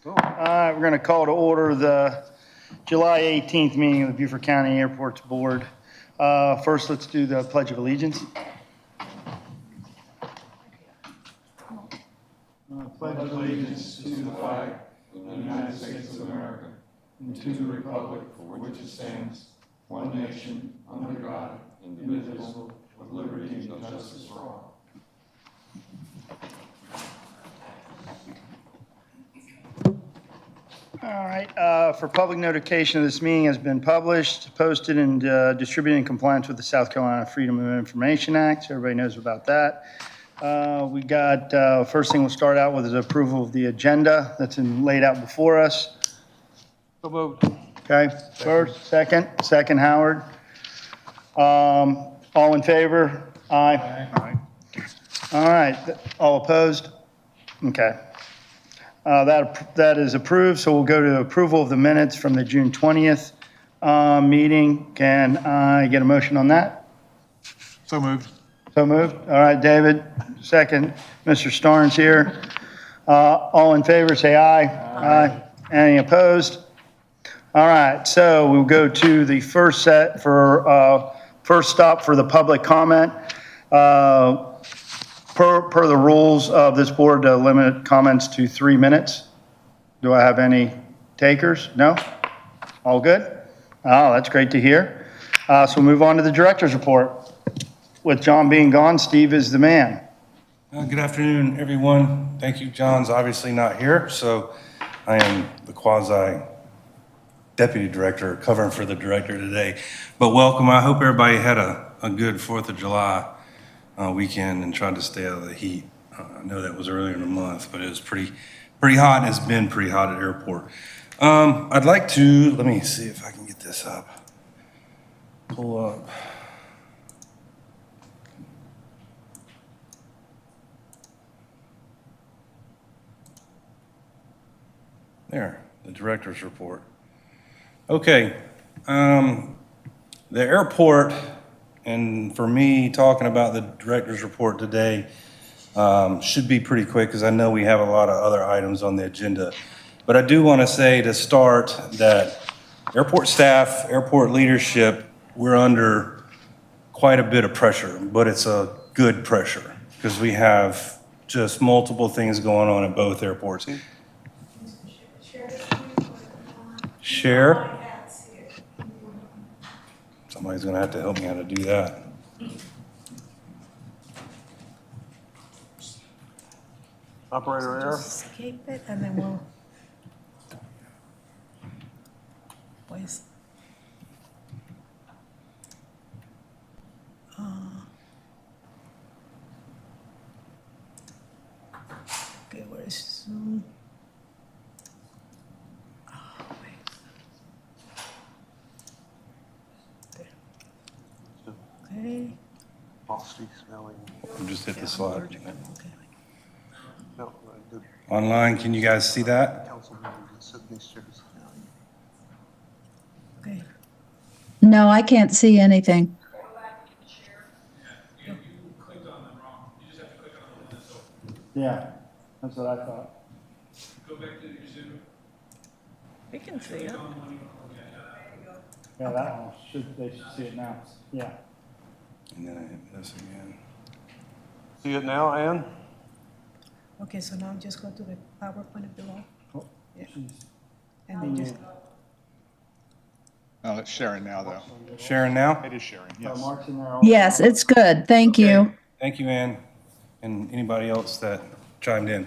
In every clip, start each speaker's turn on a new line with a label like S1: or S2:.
S1: All right, we're going to call to order the July 18th meeting of the Beaufort County Airports Board. First, let's do the Pledge of Allegiance.
S2: Pledge allegiance to the flag of the United States of America and to the republic for which it stands, one nation, under God, indivisible, with liberty and justice for all.
S1: All right, for public notification, this meeting has been published, posted, and distributed in compliance with the South Carolina Freedom of Information Act. So everybody knows about that. We got, first thing we'll start out with is approval of the agenda that's laid out before us.
S2: So moved.
S1: Okay, first, second, Howard. All in favor? Aye. All right, all opposed? Okay. That is approved, so we'll go to approval of the minutes from the June 20th meeting. Can I get a motion on that?
S2: So moved.
S1: So moved. All right, David, second. Mr. Starnes here. All in favor, say aye. Aye. Any opposed? All right, so we'll go to the first stop for the public comment. Per the rules of this board, to limit comments to 3 minutes. Do I have any takers? No? All good? Oh, that's great to hear. So we'll move on to the director's report. With John being gone, Steve is the man.
S3: Good afternoon, everyone. Thank you. John's obviously not here, so I am the quasi-deputy director covering for the director today. But welcome. I hope everybody had a good 4th of July weekend and tried to stay out of the heat. I know that was earlier in the month, but it was pretty hot, and it's been pretty hot at airport. I'd like to, let me see if I can get this up. Pull up. There, the director's report. Okay, the airport, and for me, talking about the director's report today should be pretty quick because I know we have a lot of other items on the agenda. But I do want to say to start that airport staff, airport leadership, we're under quite a bit of pressure, but it's a good pressure because we have just multiple things going on at both airports. Share? Somebody's gonna have to help me how to do that.
S2: Operator error.
S4: Escape it and then we'll. Pues. Okay, where is Zoom? Oh, wait. There. Okay.
S2: Frosty smelling.
S3: Just hit the slide.
S4: Okay.
S2: No, the
S3: Online, can you guys see that?
S2: council member just sit in these chairs.
S4: Okay.
S5: No, I can't see anything.
S1: Yeah, that's what I thought.
S4: We can see it.
S1: Yeah, that one, they should see it now. Yeah.
S3: And then I hit this again.
S2: See it now, Ann?
S4: Okay, so now just go to the PowerPoint below.
S1: Oh,
S4: Yeah.
S1: geez.
S4: And then just,
S6: Oh, it's sharing now, though.
S3: Sharing now?
S6: It is sharing, yes.
S1: Mark's in there also.
S5: Yes, it's good. Thank you.
S3: Thank you, Ann, and anybody else that chimed in.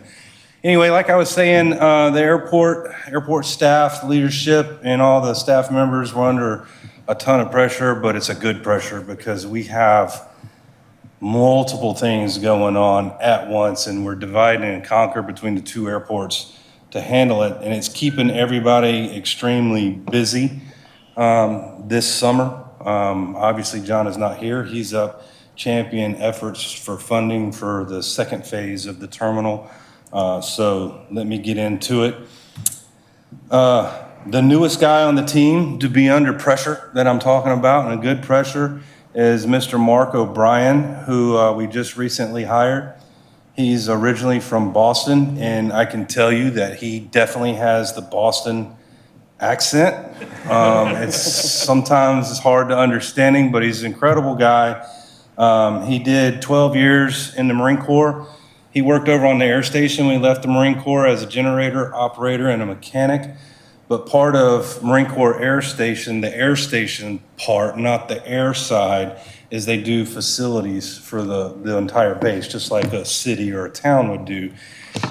S3: Anyway, like I was saying, the airport staff, leadership, and all the staff members were under a ton of pressure, but it's a good pressure because we have multiple things going on at once, and we're dividing and conquer between the two airports to handle it, and it's keeping everybody extremely busy this summer. Obviously, John is not here. He's up champion efforts for funding for the second phase of the terminal. So let me get into it. The newest guy on the team to be under pressure that I'm talking about, and a good pressure, is Mr. Mark O'Brien, who we just recently hired. He's originally from Boston, and I can tell you that he definitely has the Boston accent. Sometimes it's hard to understanding, but he's an incredible guy. He did 12 years in the Marine Corps. He worked over on the air station when he left the Marine Corps as a generator operator and a mechanic. But part of Marine Corps Air Station, the air station part, not the air side, is they do facilities for the entire base, just like a city or a town would do.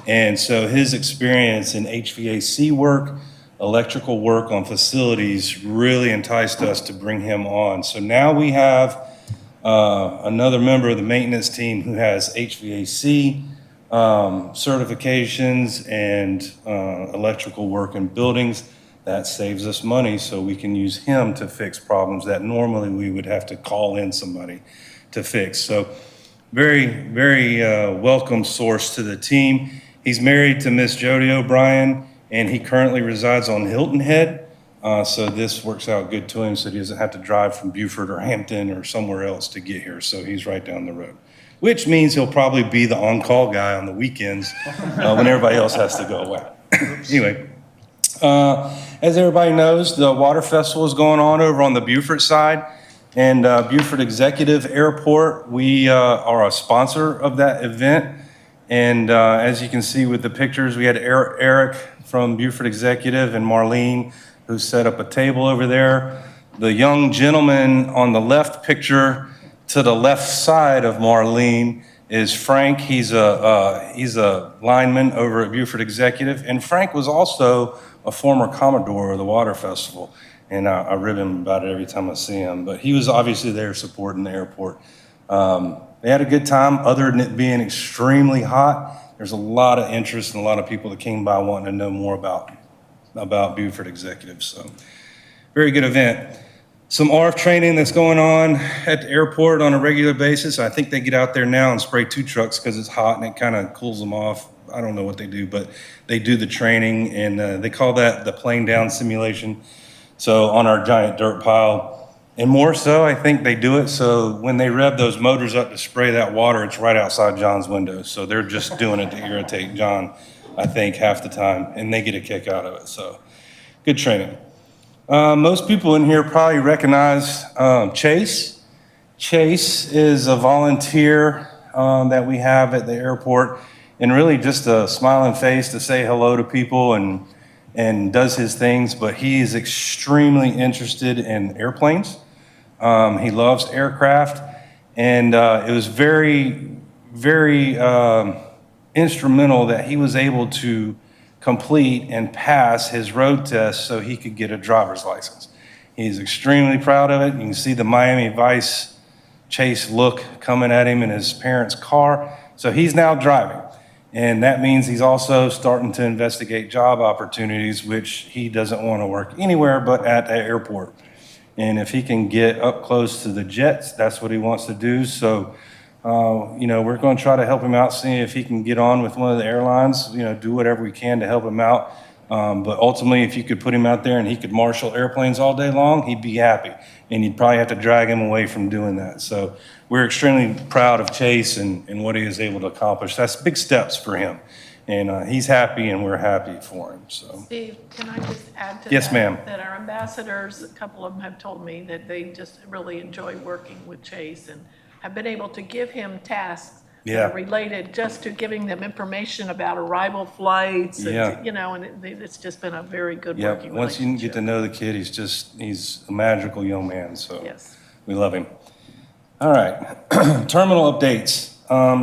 S3: And so his experience in HVAC work, electrical work on facilities really enticed us to bring him on. So now we have another member of the maintenance team who has HVAC certifications and electrical work in buildings. That saves us money, so we can use him to fix problems that normally we would have to call in somebody to fix. So very, very welcome source to the team. He's married to Miss Jody O'Brien, and he currently resides on Hilton Head. So this works out good to him, so he doesn't have to drive from Beaufort or Hampton or somewhere else to get here. So he's right down the road, which means he'll probably be the on-call guy on the weekends when everybody else has to go away. Anyway, as everybody knows, the Water Festival is going on over on the Beaufort side, and Beaufort Executive Airport, we are a sponsor of that event. And as you can see with the pictures, we had Eric from Beaufort Executive and Marlene, who set up a table over there. The young gentleman on the left picture to the left side of Marlene is Frank. He's a lineman over at Beaufort Executive, and Frank was also a former Commodore of the Water Festival, and I rib him about it every time I see him. But he was obviously there supporting the airport. They had a good time, other than it being extremely hot. There's a lot of interest and a lot of people that came by wanting to know more about Beaufort Executive. So, very good event. Some RF training that's going on at the airport on a regular basis. I think they get out there now and spray 2 trucks because it's hot and it kind of cools them off. I don't know what they do, but they do the training, and they call that the plane down simulation. So on our giant dirt pile, and more so, I think they do it so when they rev those motors up to spray that water, it's right outside John's window. So they're just doing it to irritate John, I think, half the time, and they get a kick out of it. So good training. Most people in here probably recognize Chase. Chase is a volunteer that we have at the airport, and really just a smiling face to say hello to people and does his things, but he is extremely interested in airplanes. He loves aircraft, and it was very, very instrumental that he was able to complete and pass his road test so he could get a driver's license. He's extremely proud of it. You can see the Miami Vice Chase look coming at him in his parents' car. So he's now driving. And that means he's also starting to investigate job opportunities, which he doesn't want to work anywhere but at the airport. And if he can get up close to the jets, that's what he wants to do. So, we're going to try to help him out, see if he can get on with one of the airlines, do whatever we can to help him out. But ultimately, if you could put him out there and he could marshal airplanes all day long, he'd be happy. And you'd probably have to drag him away from doing that. So we're extremely proud of Chase and what he is able to accomplish. That's big steps for him. And he's happy and we're happy for him. So.
S6: Steve, can I just add to that?
S3: Yes, ma'am.
S6: That our ambassadors, a couple of them have told me that they just really enjoy working with Chase and have been able to give him tasks that are related just to giving them information about arrival flights. And, and it's just been a very good working relationship.
S3: Once you get to know the kid, he's a magical young man. So
S6: yes,
S3: we love him. All right, terminal updates.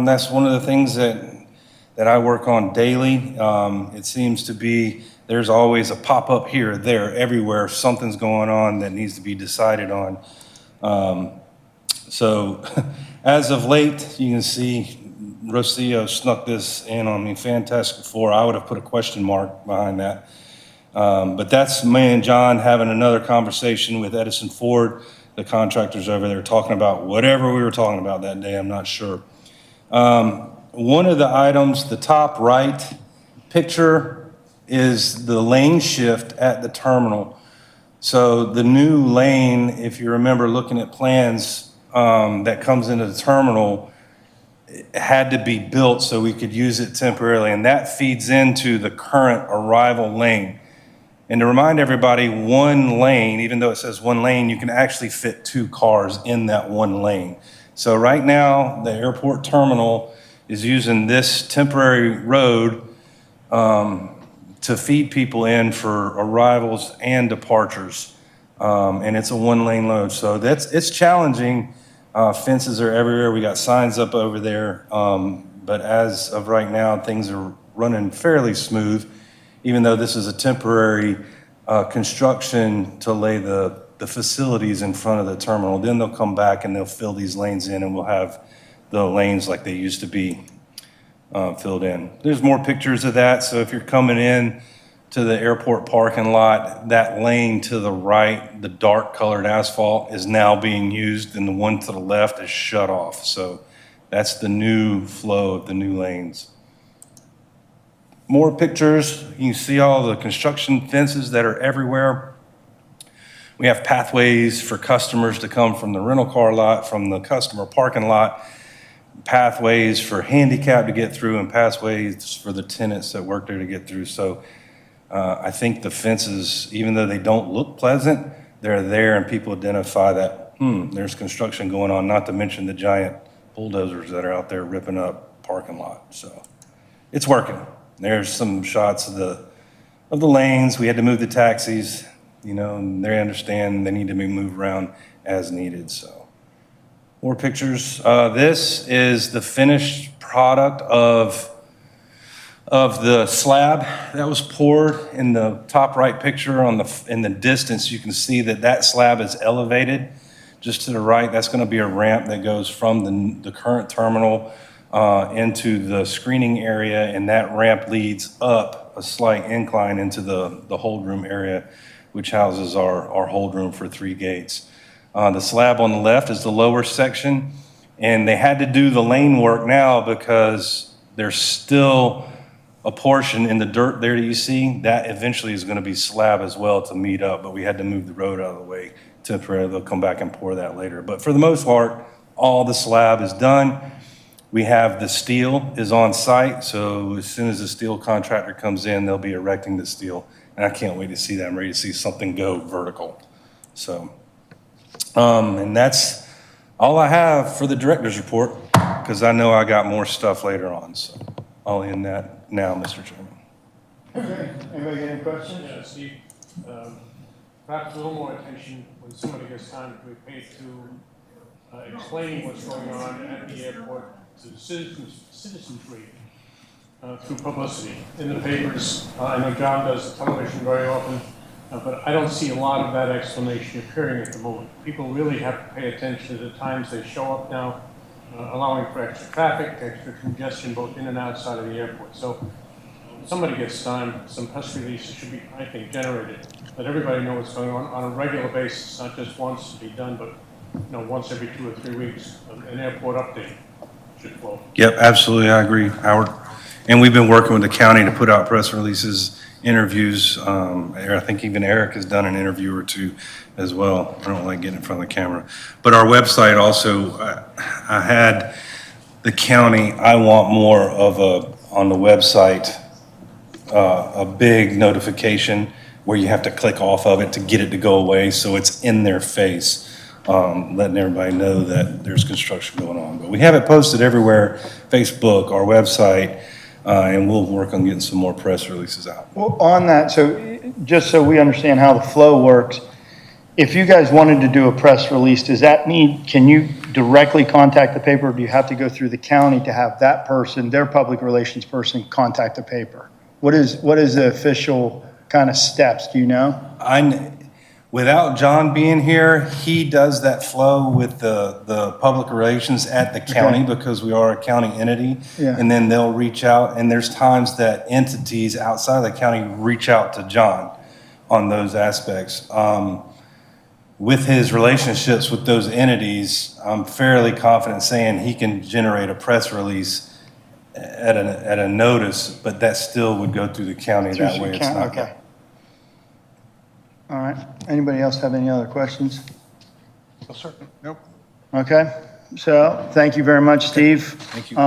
S3: That's one of the things that I work on daily. It seems to be there's always a pop-up here, there, everywhere. Something's going on that needs to be decided on. So as of late, you can see Rocio snuck this in on me. Fantastic Four. I would have put a question mark behind that. But that's me and John having another conversation with Edison Ford, the contractors over there, talking about whatever we were talking about that day. I'm not sure. One of the items, the top right picture, is the lane shift at the terminal. So the new lane, if you remember looking at plans that comes into the terminal, had to be built so we could use it temporarily, and that feeds into the current arrival lane. And to remind everybody, one lane, even though it says one lane, you can actually fit 2 cars in that one lane. So right now, the airport terminal is using this temporary road to feed people in for arrivals and departures. And it's a 1-lane road, so it's challenging. Fences are everywhere. We got signs up over there. But as of right now, things are running fairly smooth, even though this is a temporary construction to lay the facilities in front of the terminal. Then they'll come back and they'll fill these lanes in, and we'll have the lanes like they used to be filled in. There's more pictures of that, so if you're coming in to the airport parking lot, that lane to the right, the dark colored asphalt, is now being used, and the one to the left is shut off. So that's the new flow of the new lanes. More pictures. You can see all the construction fences that are everywhere. We have pathways for customers to come from the rental car lot, from the customer parking lot, pathways for handicap to get through, and pathways for the tenants that work there to get through. So I think the fences, even though they don't look pleasant, they're there, and people identify that, there's construction going on, not to mention the giant bulldozers that are out there ripping up parking lot. So it's working. There's some shots of the lanes. We had to move the taxis, and they understand they need to be moved around as needed. So more pictures. This is the finished product of the slab that was poured. In the top right picture in the distance, you can see that slab is elevated. Just to the right, that's going to be a ramp that goes from the current terminal into the screening area, and that ramp leads up a slight incline into the hold room area, which houses our hold room for 3 gates. The slab on the left is the lower section, and they had to do the lane work now because there's still a portion in the dirt there that you see. That eventually is going to be slab as well to meet up, but we had to move the road out of the way temporarily. They'll come back and pour that later. But for the most part, all the slab is done. We have the steel is on site, so as soon as the steel contractor comes in, they'll be erecting the steel. And I can't wait to see that. I'm ready to see something go vertical. So, and that's all I have for the director's report, because I know I got more stuff later on. So I'll end that now, Mr. Chairman.
S1: Okay, anybody got any questions?
S2: Yeah, Steve, perhaps a little more attention when somebody gets time to be paid to explaining what's going on at the airport to citizenry through publicity in the papers. I know John does television very often, but I don't see a lot of that explanation appearing at the moment. People really have to pay attention to the times they show up now, allowing for extra traffic, extra congestion both in and outside of the airport. So when somebody gets time, some press releases should be, I think, generated. Let everybody know what's going on a regular basis, not just once to be done, but once every 2 or 3 weeks, an airport update should flow.
S3: Yep, absolutely. I agree, Howard. And we've been working with the county to put out press releases, interviews. I think even Eric has done an interview or 2 as well. I don't like getting in front of the camera. But our website also, I had the county, I want more of on the website, a big notification where you have to click off of it to get it to go away, so it's in their face, letting everybody know that there's construction going on. But we have it posted everywhere, Facebook, our website, and we'll work on getting some more press releases out.
S1: Well, on that, so just so we understand how the flow works, if you guys wanted to do a press release, can you directly contact the paper, or do you have to go through the county to have that person, their public relations person, contact the paper? What is the official kind of steps, do you know?
S3: Without John being here, he does that flow with the public relations at the county, because we are a county entity.
S1: Yeah.
S3: And then they'll reach out, and there's times that entities outside of the county reach out to John on those aspects. With his relationships with those entities, I'm fairly confident saying he can generate a press release at a notice, but that still would go through the county. That way it's not.
S1: Okay. All right. Anybody else have any other questions?
S2: No, sir. Nope.
S1: Okay. So, thank you very much, Steve.
S3: Thank you.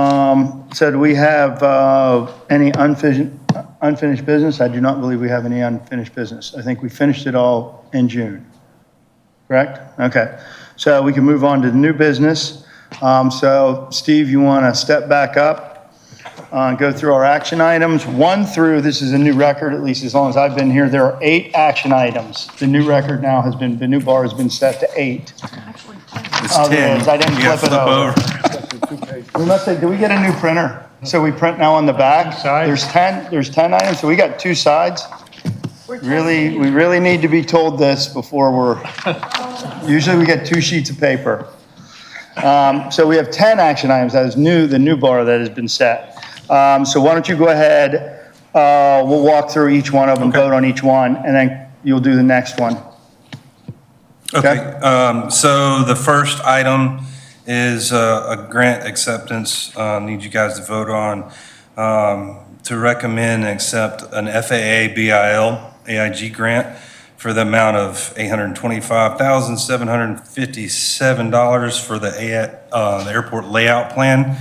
S1: So do we have any unfinished business? I do not believe we have any unfinished business. I think we finished it all in June. Correct? Okay. So we can move on to the new business. So Steve, you want to step back up, go through our action items, 1 through, this is a new record, at least as long as I've been here, there are 8 action items. The new record now has been, the new bar has been set to 8.
S6: Actually,
S3: It's
S1: Oh, there
S3: 10.
S1: it is. I didn't
S3: You gotta
S1: flip it over. We must say, did we get a new printer? So we print now on the back? There's 10 items, so we got 2 sides. Really, we really need to be told this before usually we get 2 sheets of paper. So we have 10 action items, that is the new bar that has been set. So why don't you go ahead, we'll walk through each one of them,
S3: Okay.
S1: vote on each one, and then you'll do the next one.
S3: Okay, so the first item is a grant acceptance, need you guys to vote on, to recommend and accept an FAA BIL AIG grant for the amount of $825,757 for the airport layout plan.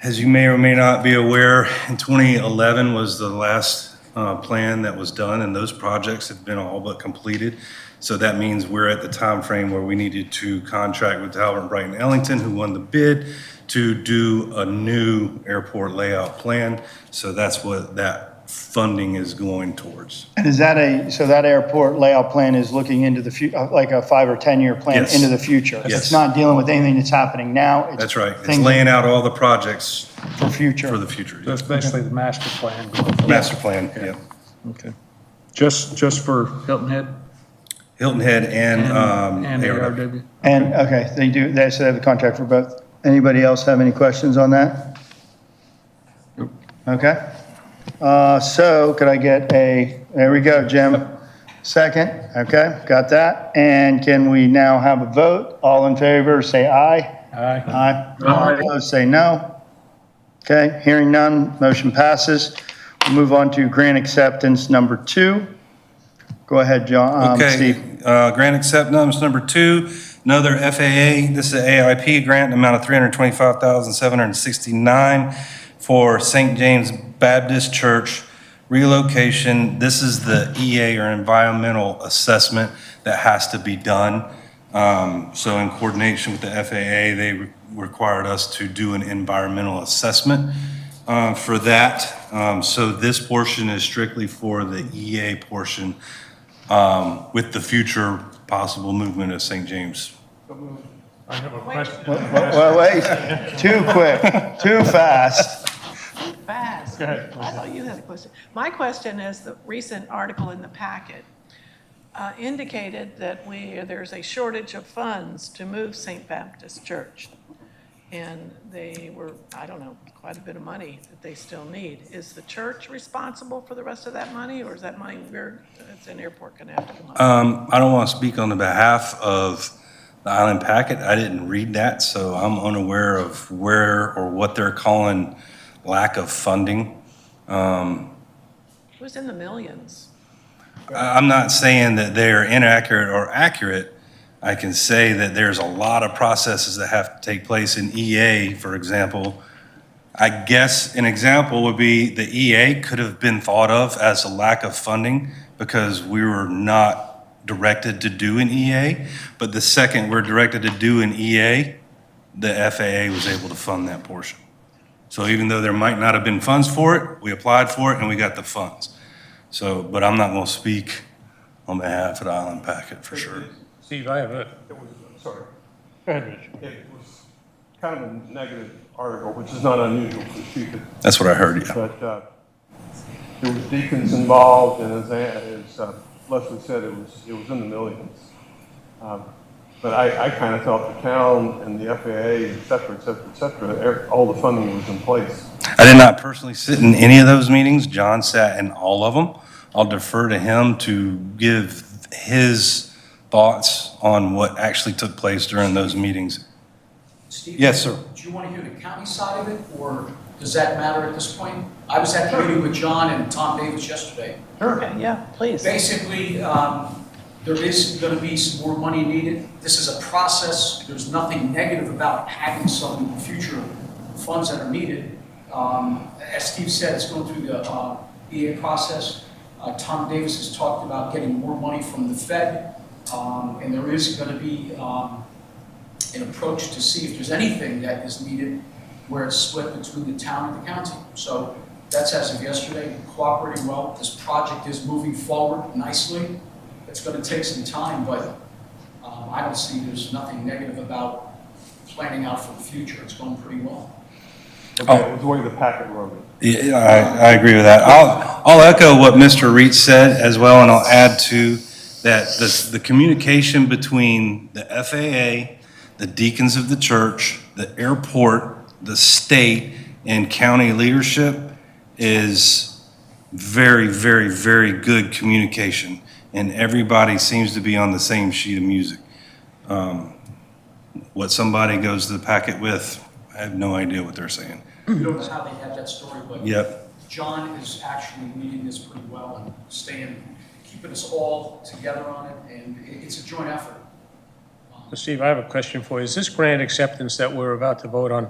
S3: As you may or may not be aware, in 2011 was the last plan that was done, and those projects have been all but completed. So that means we're at the time frame where we needed to contract with Talbot Brighton Ellington, who won the bid, to do a new airport layout plan. So that's what that funding is going towards.
S1: And is that so that airport layout plan is looking into the future, like a 5 or 10 year plan
S3: Yes.
S1: into the future?
S3: Yes.
S1: It's not dealing with anything that's happening now. It's
S3: That's right. It's
S1: things
S3: laying out all the projects
S1: for future.
S3: for the future.
S2: So it's basically the master plan going forward.
S3: Master plan, yeah.
S2: Okay. Just for Hilton Head
S3: Hilton Head and
S2: and
S3: ARW.
S2: ARW?
S1: And, okay, they so they have a contract for both. Anybody else have any questions on that?
S2: Nope.
S1: Okay. So could I get there we go, Jim. Second, okay, got that. And can we now have a vote? All in favor, say aye.
S2: Aye.
S1: Aye. All opposed, say no. Okay, hearing none, motion passes. We'll move on to grant acceptance number 2. Go ahead, John,
S3: Okay,
S1: Steve.
S3: grant acceptance number 2, another FAA, this is an AIP grant, amount of $325,769 for St. James Baptist Church relocation. This is the EA, or environmental assessment, that has to be done. So in coordination with the FAA, they required us to do an environmental assessment for that. So this portion is strictly for the EA portion, with the future possible movement of St. James.
S2: I have a question.
S1: Well, wait, too quick, too fast.
S6: Fast. I thought you had a question. My question is, the recent article in the packet indicated that there's a shortage of funds to move St. Baptist Church. And they were, I don't know, quite a bit of money that they still need. Is the church responsible for the rest of that money, or is that money it's an airport gonna have to come up?
S3: I don't want to speak on the behalf of the Island Packet. I didn't read that, so I'm unaware of where or what they're calling lack of funding.
S6: It was in the millions.
S3: I'm not saying that they're inaccurate or accurate. I can say that there's a lot of processes that have to take place in EA, for example. I guess an example would be the EA could have been thought of as a lack of funding because we were not directed to do an EA. But the second we're directed to do an EA, the FAA was able to fund that portion. So even though there might not have been funds for it, we applied for it and we got the funds. So, but I'm not going to speak on behalf of the Island Packet for sure.
S2: Steve, I have a,
S7: Sorry.
S2: go ahead, Rich.
S7: It was kind of a negative article, which is not unusual for Stupid,
S3: That's what I heard, yeah.
S7: but there was deacons involved, and as Leslie said, it was in the millions. But I kind of felt the town and the FAA, et cetera, all the funding was in place.
S3: I did not personally sit in any of those meetings. John sat in all of them. I'll defer to him to give his thoughts on what actually took place during those meetings.
S8: Steve?
S3: Yes, sir.
S8: Do you want to hear the county side of it, or does that matter at this point? I was at the meeting with John and Tom Davis yesterday.
S6: Okay, yeah, please.
S8: Basically, There is going to be some more money needed. This is a process. There's nothing negative about having some future funds that are needed. As Steve said, it's going through the EA process. Tom Davis has talked about getting more money from the Fed, and there is going to be an approach to see if there's anything that is needed where it's split between the town and the county. So that's as of yesterday, cooperating well. This project is moving forward nicely. It's going to take some time, but I don't see there's nothing negative about planning out for the future. It's going pretty well.
S7: Okay, it was the way the packet wrote it.
S3: Yeah, I agree with that. I'll echo what Mr. Reitz said as well, and I'll add to that the communication between the FAA, the deacons of the church, the airport, the state, and county leadership is very, very, very good communication, and everybody seems to be on the same sheet of music. What somebody goes to the packet with, I have no idea what they're saying.
S8: We don't know how they had that story, but
S3: Yep.
S8: John is actually leading this pretty well and keeping us all together on it, and it's a joint effort.
S9: Steve, I have a question for you. Is this grant acceptance that we're about to vote on,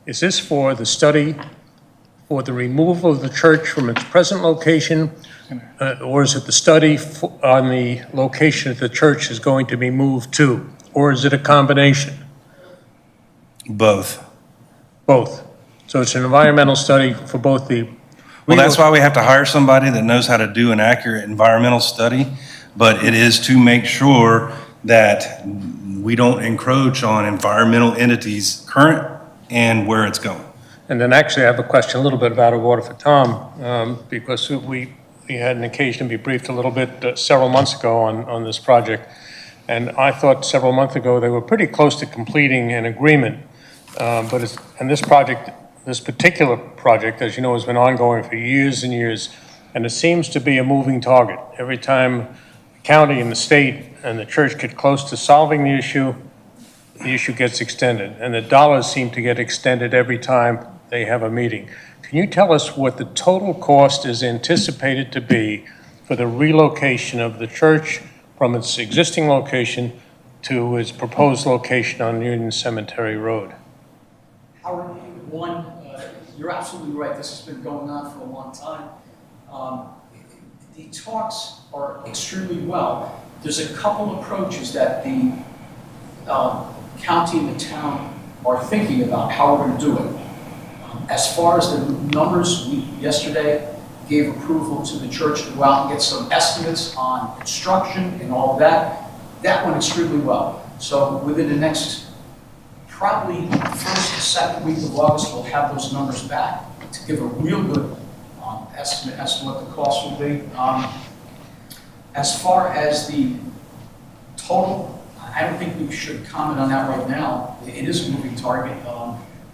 S9: is this for the study for the removal of the church from its present location, or is it the study on the location that the church is going to be moved to, or is it a combination?
S3: Both.
S9: Both. So it's an environmental study for both the.
S3: Well, that's why we have to hire somebody that knows how to do an accurate environmental study, but it is to make sure that we don't encroach on environmental entities' current and where it's going.
S9: And then actually, I have a question a little bit about a water for Tom, because we had an occasion to be briefed a little bit several months ago on this project. And I thought several months ago, they were pretty close to completing an agreement. And this particular project, as you know, has been ongoing for years and years, and it seems to be a moving target. Every time the county and the state and the church get close to solving the issue gets extended, and the dollars seem to get extended every time they have a meeting. Can you tell us what the total cost is anticipated to be for the relocation of the church from its existing location to its proposed location on Union Cemetery Road?
S8: Howard, you're absolutely right. This has been going on for a long time. The talks are extremely well. There's a couple approaches that the county and the town are thinking about how we're going to do it. As far as the numbers, we yesterday gave approval to the church to go out and get some estimates on construction and all of that. That went extremely well. So within the next probably first or second week of August, we'll have those numbers back to give a real good estimate as to what the cost will be. As far as the total, I don't think we should comment on that right now. It is a moving target,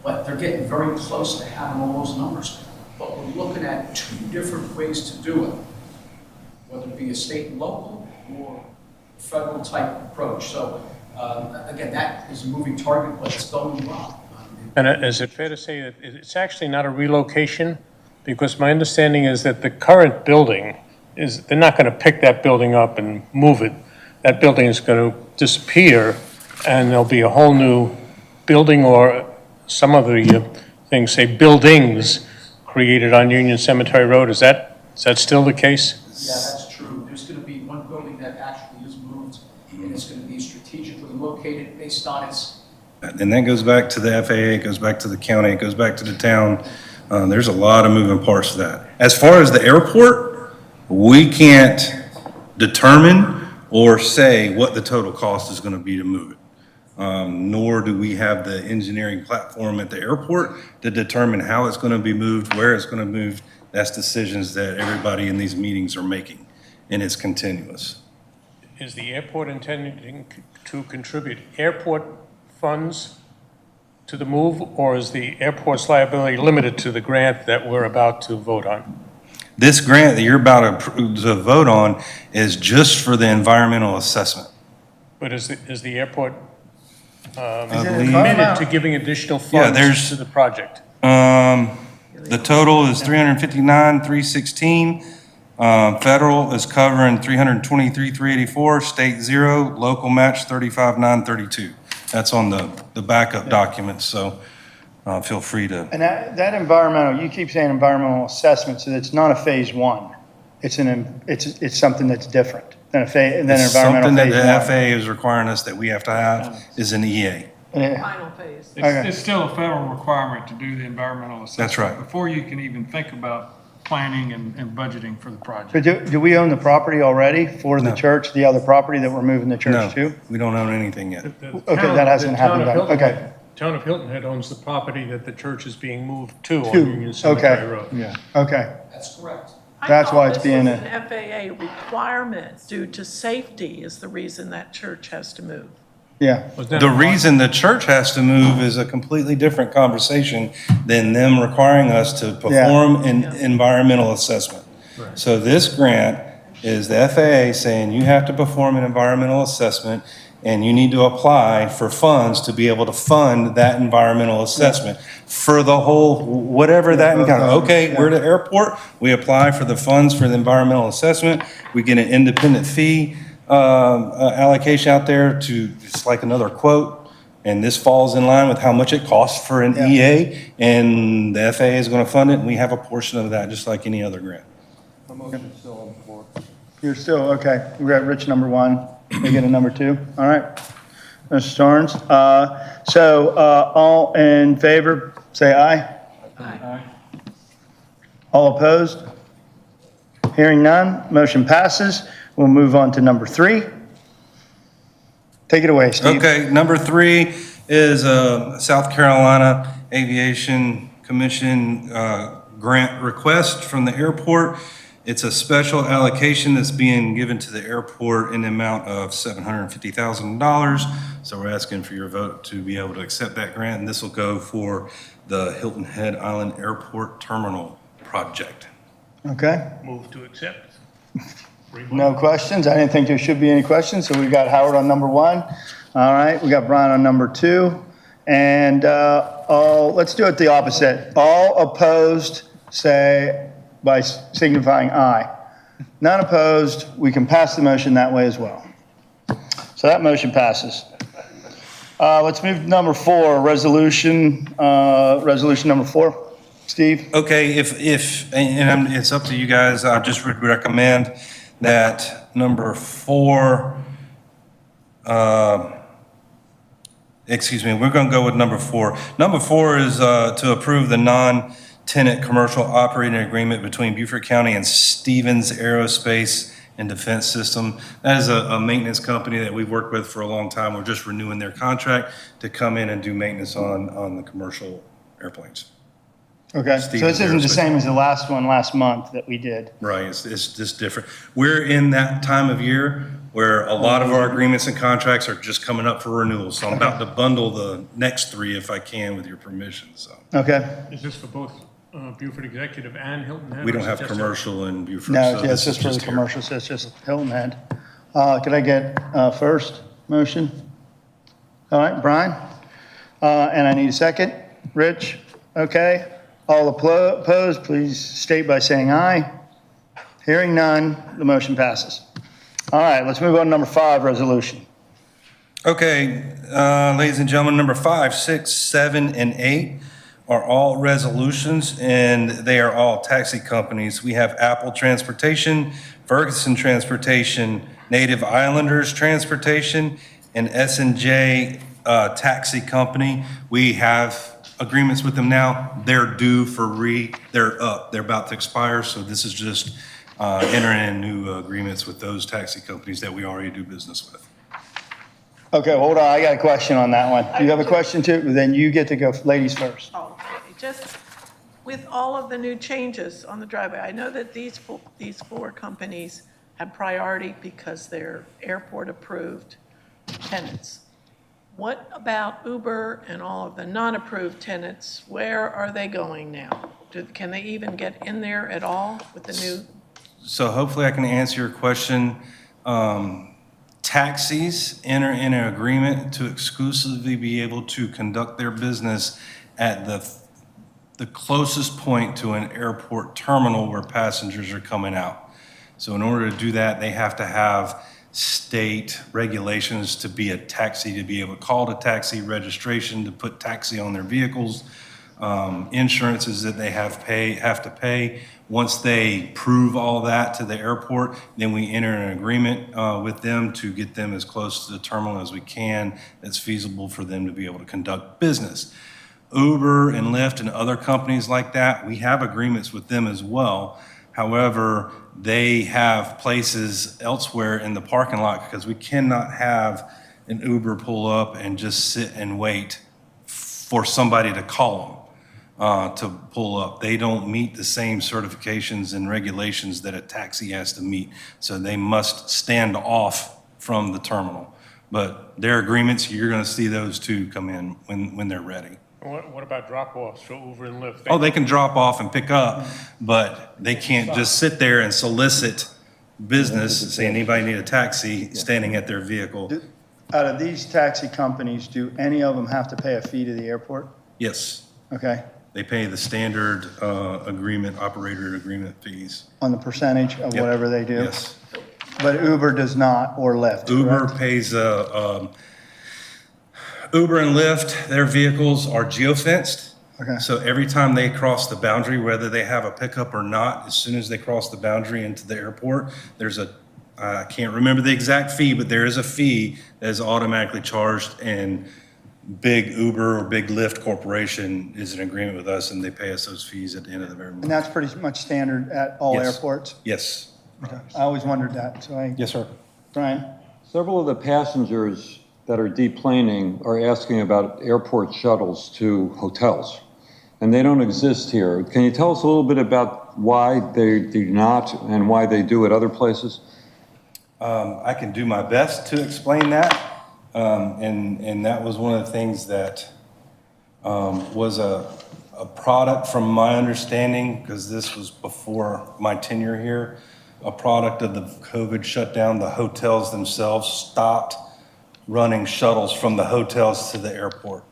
S8: but they're getting very close to having all those numbers. But we're looking at two different ways to do it, whether it be a state and local or federal type approach. So again, that is a moving target, but it's going well.
S9: And is it fair to say that it's actually not a relocation? Because my understanding is that the current building they're not going to pick that building up and move it. That building is going to disappear, and there'll be a whole new building, or some of the things say buildings created on Union Cemetery Road. Is that still the case?
S8: Yeah, that's true. There's going to be one building that actually is moved, and it's going to be strategically located based on its.
S3: And that goes back to the FAA, it goes back to the county, it goes back to the town. There's a lot of moving parts to that. As far as the airport, we can't determine or say what the total cost is going to be to move it. Nor do we have the engineering platform at the airport to determine how it's going to be moved, where it's going to move. That's decisions that everybody in these meetings are making, and it's continuous.
S9: Is the airport intending to contribute airport funds to the move, or is the airport's liability limited to the grant that we're about to vote on?
S3: This grant that you're about to vote on is just for the environmental assessment.
S9: But is the airport
S3: I believe-
S9: committed to giving additional
S3: there's-
S9: funds to the project?
S3: The total is $359,316. Federal is covering 323,384, state 0, local match 35,932. That's on the backup documents, so feel free to.
S1: And that environmental, you keep saying environmental assessment, so it's not a phase one. It's something that's different than environmental
S3: Something that
S1: phase
S3: the
S1: one.
S3: FAA is requiring us that we have to have is an EA.
S1: Yeah.
S6: Final phase.
S1: Okay.
S2: It's still a federal requirement to do the environmental assessment.
S3: That's right.
S2: Before you can even think about planning and budgeting for the project.
S1: But do we own the property already for the
S3: No.
S1: church, the other property that we're moving the
S3: No,
S1: church to?
S3: we don't own anything yet.
S1: Okay, that hasn't happened then. Okay.
S9: Town of Hilton Head owns the property that the church is being moved to on
S1: To,
S9: Union Cemetery
S1: okay.
S9: Road.
S2: Yeah.
S1: Okay,
S8: That's correct.
S1: That's why it's being
S6: I thought this was an FAA requirement due to safety is the reason that church has to move.
S1: yeah.
S9: Was that
S3: The
S9: a-
S3: reason the church has to move is a completely different conversation than them requiring us to perform an environmental assessment. So this grant is the FAA saying you have to perform an environmental assessment and you need to apply for funds to be able to fund that environmental assessment for the whole, whatever that encounter. Okay, we're the airport, we apply for the funds for the environmental assessment, we get an independent fee allocation out there to, it's like another quote, and this falls in line with how much it costs for an EA, and the FAA is going to fund it, and we have a portion of that, just like any other grant.
S7: My motion's still on the floor.
S1: You're still, okay, we got Rich number one, we get a number two, all right. Mr. Starnes, all in favor, say aye.
S6: Aye.
S1: All opposed? Hearing none, motion passes. We'll move on to number three. Take it away, Steve.
S3: Okay, number 3 is South Carolina Aviation Commission grant request from the airport. It's a special allocation that's being given to the airport in the amount of $750,000. So we're asking for your vote to be able to accept that grant, and this will go for the Hilton Head Island Airport Terminal project.
S1: Okay,
S9: Move to accept.
S1: no questions. I didn't think there should be any questions, so we got Howard on number one. All right, we got Brian on number two. And let's do it the opposite. All opposed, say by signifying aye. None opposed, we can pass the motion that way as well. So that motion passes. Let's move to number 4, resolution number 4. Steve?
S3: Okay, it's up to you guys, I just would recommend that number 4, we're gonna go with number 4. Number 4 is to approve the non-tenant commercial operating agreement between Beaufort County and Stevens Aerospace and Defense System. That is a maintenance company that we've worked with for a long time. We're just renewing their contract to come in and do maintenance on the commercial airplanes.
S1: Okay, so
S3: Stevens
S1: this isn't the
S3: Aerospace.
S1: same as the last one last month that we did.
S3: Right, it's just different. We're in that time of year where a lot of our agreements and contracts are just coming up for renewal. So I'm about to bundle the next 3 if I can with your permission, so.
S1: Okay,
S9: Is this for both Beaufort Executive and Hilton Head?
S3: We
S9: or
S3: don't
S9: is
S3: have
S9: it just-
S3: commercial in Beaufort.
S1: no,
S3: so
S1: yeah,
S3: this
S1: it's
S3: is
S1: just for the
S3: here.
S1: commercial, so it's just Hilton Head. Could I get first motion? All right, Brian? And I need a second. Rich? Okay. All opposed, please state by saying aye. Hearing none, the motion passes. All right, let's move on to number 5, resolution.
S3: Okay, ladies and gentlemen, number 5, 6, 7, and 8 are all resolutions, and they are all taxi companies. We have Apple Transportation, Ferguson Transportation, Native Islanders Transportation, and S&J Taxi Company. We have agreements with them now. They're due for they're up, they're about to expire, so this is just entering in new agreements with those taxi companies that we already do business with.
S1: Okay, hold on, I got a question on that one. Do you have a question too? Then you get to go, ladies first.
S6: Okay, just with all of the new changes on the driveway, I know that these 4 companies have priority because they're airport-approved tenants. What about Uber and all of the non-approved tenants? Where are they going now? Can they even get in there at all with the new?
S3: So hopefully I can answer your question. Taxis enter in an agreement to exclusively be able to conduct their business at the closest point to an airport terminal where passengers are coming out. So in order to do that, they have to have state regulations to be a taxi, to be able to call it a taxi, registration to put taxi on their vehicles, insurances that they have to pay. Once they prove all that to the airport, then we enter an agreement with them to get them as close to the terminal as we can that's feasible for them to be able to conduct business. Uber and Lyft and other companies like that, we have agreements with them as well. However, they have places elsewhere in the parking lot because we cannot have an Uber pull up and just sit and wait for somebody to call them to pull up. They don't meet the same certifications and regulations that a taxi has to meet. So they must stand off from the terminal. But their agreements, you're going to see those two come in when they're ready.
S9: What about drop-offs for Uber and Lyft?
S3: Oh, they can drop off and pick up, but they can't just sit there and solicit business and say, anybody need a taxi, standing at their vehicle.
S1: Out of these taxi companies, do any of them have to pay a fee to the airport?
S3: Yes,
S1: Okay,
S3: they pay the standard operator agreement fees.
S1: on the percentage of
S3: Yep.
S1: whatever they do?
S3: Yes.
S1: But Uber does not, or Lyft,
S3: Uber
S1: correct?
S3: pays, Uber and Lyft, their vehicles are geofenced.
S1: Okay.
S3: So every time they cross the boundary, whether they have a pickup or not, as soon as they cross the boundary into the airport, there's I can't remember the exact fee, but there is a fee that is automatically charged, and big Uber or big Lyft corporation is in agreement with us, and they pay us those fees at the end of the very month.
S1: And that's pretty much standard at all
S3: Yes.
S1: airports?
S3: Yes.
S1: I always wondered that, so
S3: Yes, sir.
S1: Brian?
S10: Several of the passengers that are deplaning are asking about airport shuttles to hotels, and they don't exist here. Can you tell us a little bit about why they do not and why they do at other places?
S3: I can do my best to explain that. And that was one of the things that was a product, from my understanding, because this was before my tenure here, a product of the COVID shutdown. The hotels themselves stopped running shuttles from the hotels to the airport.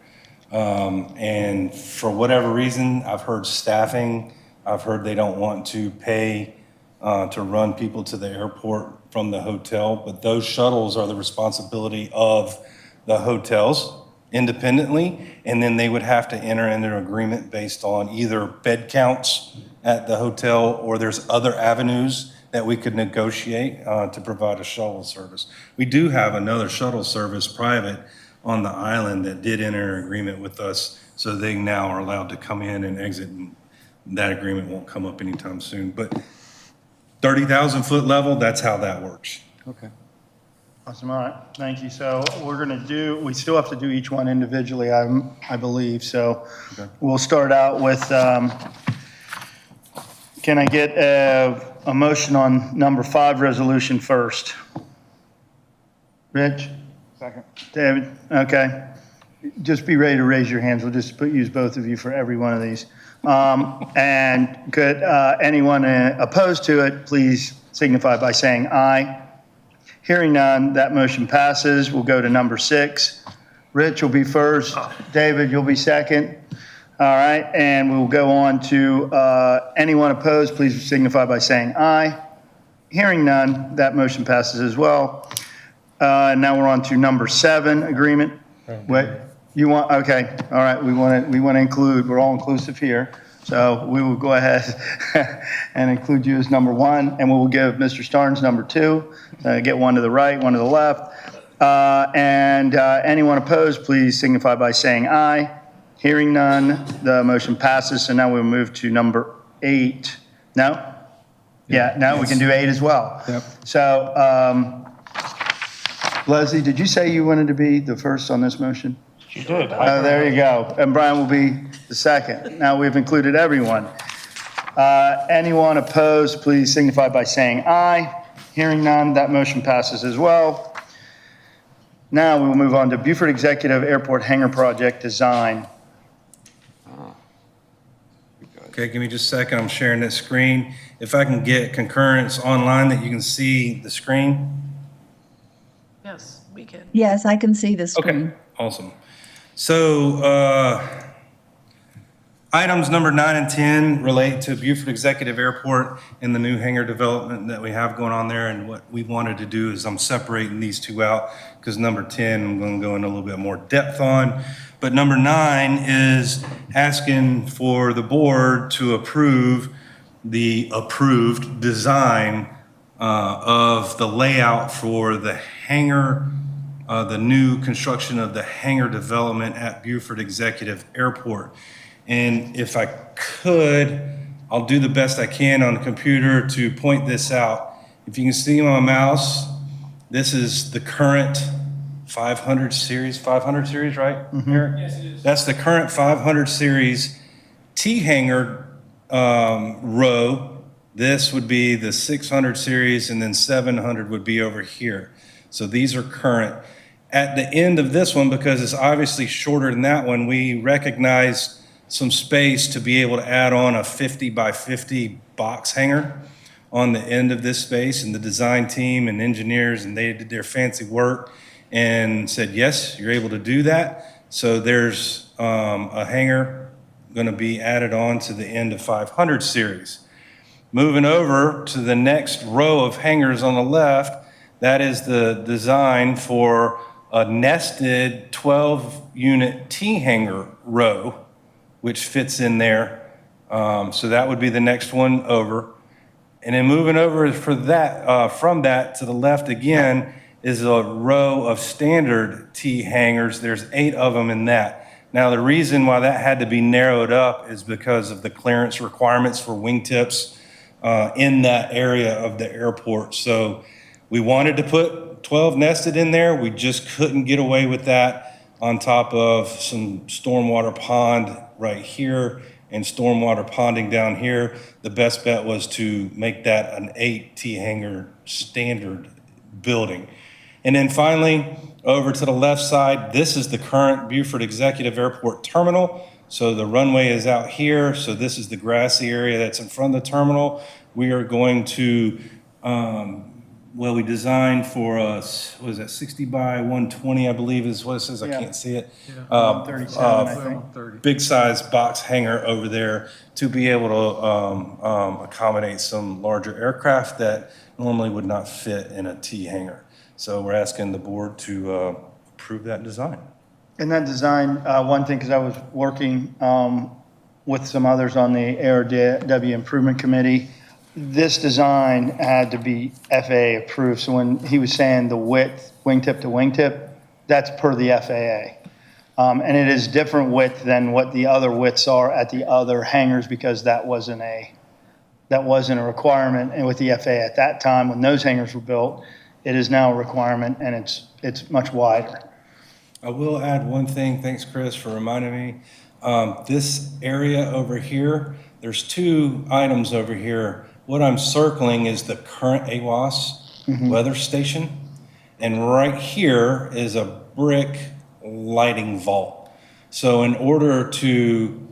S3: And for whatever reason, I've heard staffing, I've heard they don't want to pay to run people to the airport from the hotel, but those shuttles are the responsibility of the hotels independently, and then they would have to enter into an agreement based on either bed counts at the hotel, or there's other avenues that we could negotiate to provide a shuttle service. We do have another shuttle service private on the island that did enter an agreement with us, so they now are allowed to come in and exit, and that agreement won't come up anytime soon. But 30,000 foot level, that's how that works.
S10: Okay.
S1: Awesome, all right, thank you. So we're gonna we still have to do each one individually, I believe, so we'll start out with, can I get a motion on number 5 resolution first? Rich?
S2: Second.
S1: David? Okay. Just be ready to raise your hands, we'll just use both of you for every one of these. And could anyone opposed to it, please signify by saying aye. Hearing none, that motion passes. We'll go to number 6. Rich will be first. David, you'll be second. All right, and we'll go on to anyone opposed, please signify by saying aye. Hearing none, that motion passes as well. Now we're on to number 7, agreement. What, you want, okay, all right, we want to include, we're all inclusive here. So we will go ahead and include you as number 1, and we will give Mr. Starnes number 2. Get one to the right, one to the left. And anyone opposed, please signify by saying aye. Hearing none, the motion passes. So now we'll move to number 8. No? Yeah, now we can do 8 as well.
S3: Yep.
S1: So Leslie, did you say you wanted to be the first on this motion?
S9: You did.
S1: Oh, there you go. And Brian will be the second. Now we've included everyone. Anyone opposed, please signify by saying aye. Hearing none, that motion passes as well. Now we will move on to Beaufort Executive Airport Hangar Project Design.
S3: Okay, give me just a second, I'm sharing that screen. If I can get concurrence online that you can see the screen.
S6: Yes, we can.
S5: Yes, I can see the
S3: Okay,
S5: screen.
S3: awesome. So Items number 9 and 10 relate to Beaufort Executive Airport and the new hangar development that we have going on there. And what we wanted to do is I'm separating these two out because number 10, I'm going to go into a little bit more depth on. But number 9 is asking for the board to approve the approved design of the layout for the hangar, the new construction of the hangar development at Beaufort Executive Airport. And if I could, I'll do the best I can on the computer to point this out. If you can see my mouse, this is the current 500 series, right, Eric? Yes, it is. That's the current 500 series T-hangar row. This would be the 600 series, and then 700 would be over here. So these are current. At the end of this one, because it's obviously shorter than that one, we recognized some space to be able to add on a 50 by 50 box hangar on the end of this space. And the design team and engineers, and they did their fancy work and said, yes, you're able to do that. So there's a hangar going to be added on to the end of 500 series. Moving over to the next row of hangars on the left, that is the design for a nested 12-unit T-hangar row, which fits in there. So that would be the next one over. And then moving over for that, from that to the left again is a row of standard T hangars. There's 8 of them in that. Now, the reason why that had to be narrowed up is because of the clearance requirements for wingtips in that area of the airport. So we wanted to put 12 nested in there. We just couldn't get away with that on top of some stormwater pond right here and stormwater ponding down here. The best bet was to make that an 8 T-hangar standard building. And then finally, over to the left side, this is the current Beaufort Executive Airport terminal. So the runway is out here. So this is the grassy area that's in front of the terminal. We are going to, well, we designed for us, what is that, 60 by 120, I believe is what it says. I
S1: Yeah.
S3: can't see it.
S1: 37, I think.
S3: Big size box hangar over there to be able to accommodate some larger aircraft that normally would not fit in a T hangar. So we're asking the board to approve that design.
S1: In that design, one thing, because I was working with some others on the ARW Improvement Committee, this design had to be FAA approved. So when he was saying the width, wingtip to wingtip, that's per the FAA. And it is different width than what the other widths are at the other hangars because that wasn't a requirement. And with the FAA at that time, when those hangars were built, it is now a requirement and it's much wider.
S3: I will add one thing. Thanks, Chris, for reminding me. This area over here, there's 2 items over here. What I'm circling is the current AWAS weather station. And right here is a brick lighting vault. So in order to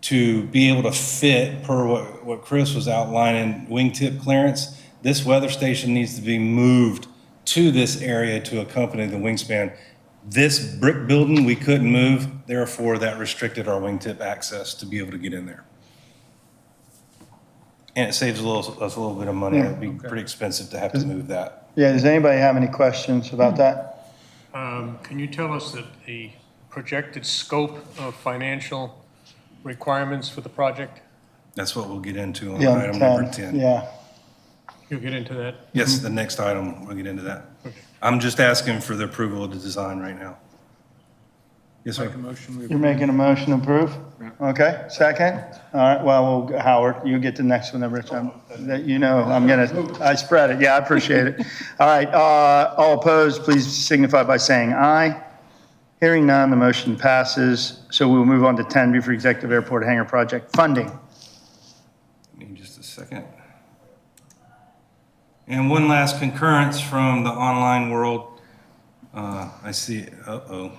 S3: be able to fit per what Chris was outlining, wingtip clearance, this weather station needs to be moved to this area to accompany the wingspan. This brick building we couldn't move, therefore that restricted our wingtip access to be able to get in there. And it saves us a little bit of money. It'd be pretty expensive to have to move that.
S1: Yeah, does anybody have any questions about that?
S9: Can you tell us the projected scope of financial requirements for the project?
S3: That's what we'll get into on
S1: Yeah,
S3: item number 10.
S1: Yeah.
S9: You'll get into that?
S3: Yes, the next item, we'll get into that.
S9: Okay.
S3: I'm just asking for the approval of the design right now. Yes, sir.
S1: You're making a motion to approve? Okay, second? All right, well, Howard, you get the next one then, Rich. I spread it. Yeah, I appreciate it. All right, all opposed, please signify by saying aye. Hearing none, the motion passes. So we'll move on to 10, Beaufort Executive Airport Hangar Project funding.
S3: Need just a second. And one last concurrence from the online world. I see it. Uh-oh,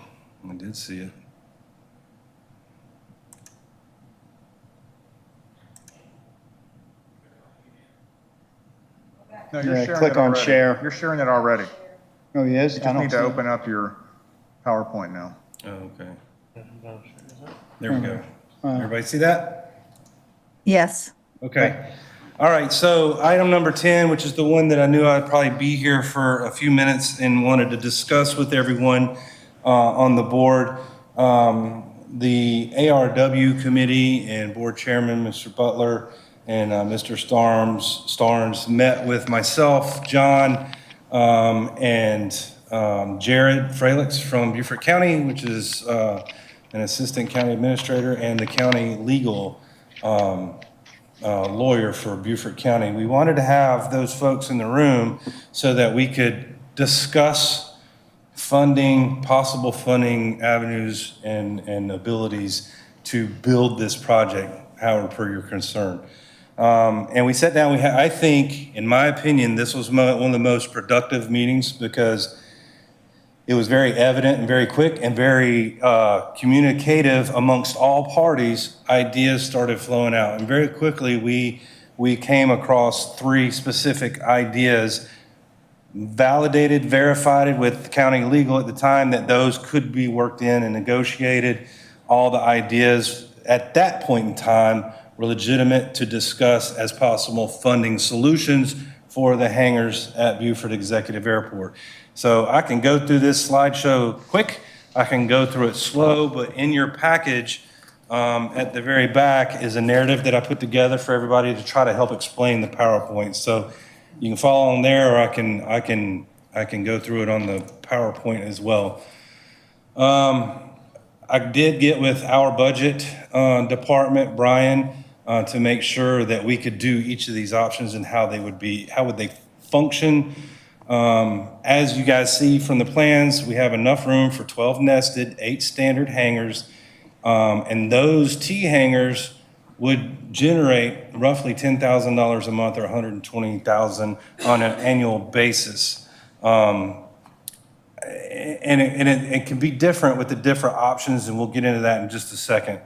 S3: I did see it.
S2: No, you're
S1: Yeah,
S2: sharing
S1: click
S2: it
S1: on
S2: already.
S1: share.
S2: You're sharing it already.
S1: Oh, he is?
S2: You
S1: I
S2: just
S1: don't
S2: need to
S1: see it.
S2: open up your PowerPoint now.
S3: Oh, okay. There we go. Everybody see that?
S5: Yes.
S3: Okay. All right, so item number 10, which is the one that I knew I'd probably be here for a few minutes and wanted to discuss with everyone on the board. The ARW committee and board chairman, Mr. Butler, and Mr. Starnes met with myself, John, and Jared Fralix from Beaufort County, which is an assistant county administrator, and the county legal lawyer for Beaufort County. We wanted to have those folks in the room so that we could discuss funding, possible funding avenues and abilities to build this project, however, per your concern. And we sat down, I think, in my opinion, this was one of the most productive meetings because it was very evident and very quick and very communicative amongst all parties. Ideas started flowing out. And very quickly, we came across 3 specific ideas, validated, verified it with county legal at the time that those could be worked in and negotiated. All the ideas at that point in time were legitimate to discuss as possible funding solutions for the hangars at Beaufort Executive Airport. So I can go through this slideshow quick, I can go through it slow, but in your package at the very back is a narrative that I put together for everybody to try to help explain the PowerPoint. So you can follow on there, or I can go through it on the PowerPoint as well. I did get with our budget department, Brian, to make sure that we could do each of these options and how would they function. As you guys see from the plans, we have enough room for 12 nested, 8 standard hangars. And those T hangars would generate roughly $10,000 a month or $120,000 on an annual basis. And it can be different with the different options, and we'll get into that in just a second.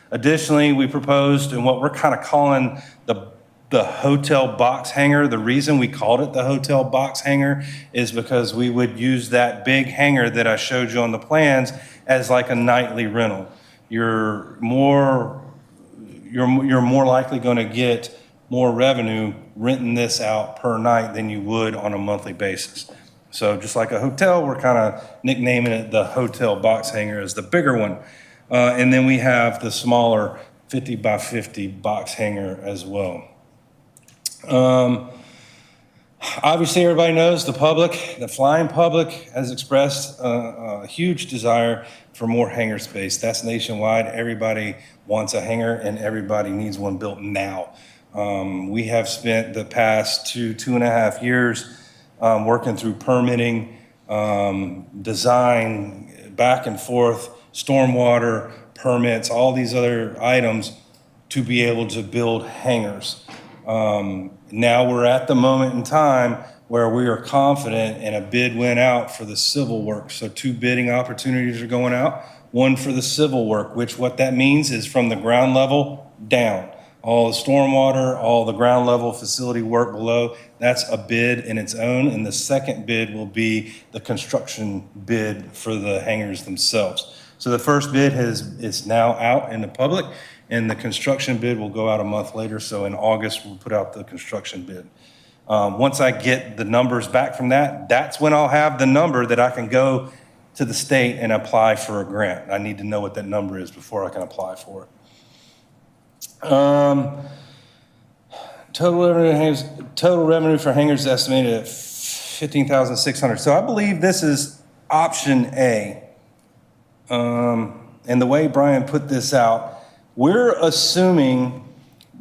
S3: Additionally, we proposed, and what we're kind of calling the hotel box hangar. The reason we called it the hotel box hangar is because we would use that big hangar that I showed you on the plans as like a nightly rental. You're more likely going to get more revenue renting this out per night than you would on a monthly basis. So just like a hotel, we're kind of nicknaming it the hotel box hangar as the bigger one. And then we have the smaller 50 by 50 box hangar as well. Obviously, everybody knows the flying public has expressed a huge desire for more hangar space. That's nationwide. Everybody wants a hangar and everybody needs one built now. We have spent the past 2.5 years working through permitting, design, back and forth, stormwater permits, all these other items to be able to build hangars. Now we're at the moment in time where we are confident, and a bid went out for the civil work. So 2 bidding opportunities are going out, one for the civil work, which what that means is from the ground level down. All the stormwater, all the ground level facility work below, that's a bid in its own. And the second bid will be the construction bid for the hangars themselves. So the first bid is now out in the public, and the construction bid will go out a month later. So in August, we'll put out the construction bid. Once I get the numbers back from that, that's when I'll have the number that I can go to the state and apply for a grant. I need to know what that number is before I can apply for it. Total revenue for hangars estimated at $15,600. So I believe this is option A. And the way Brian put this out, we're assuming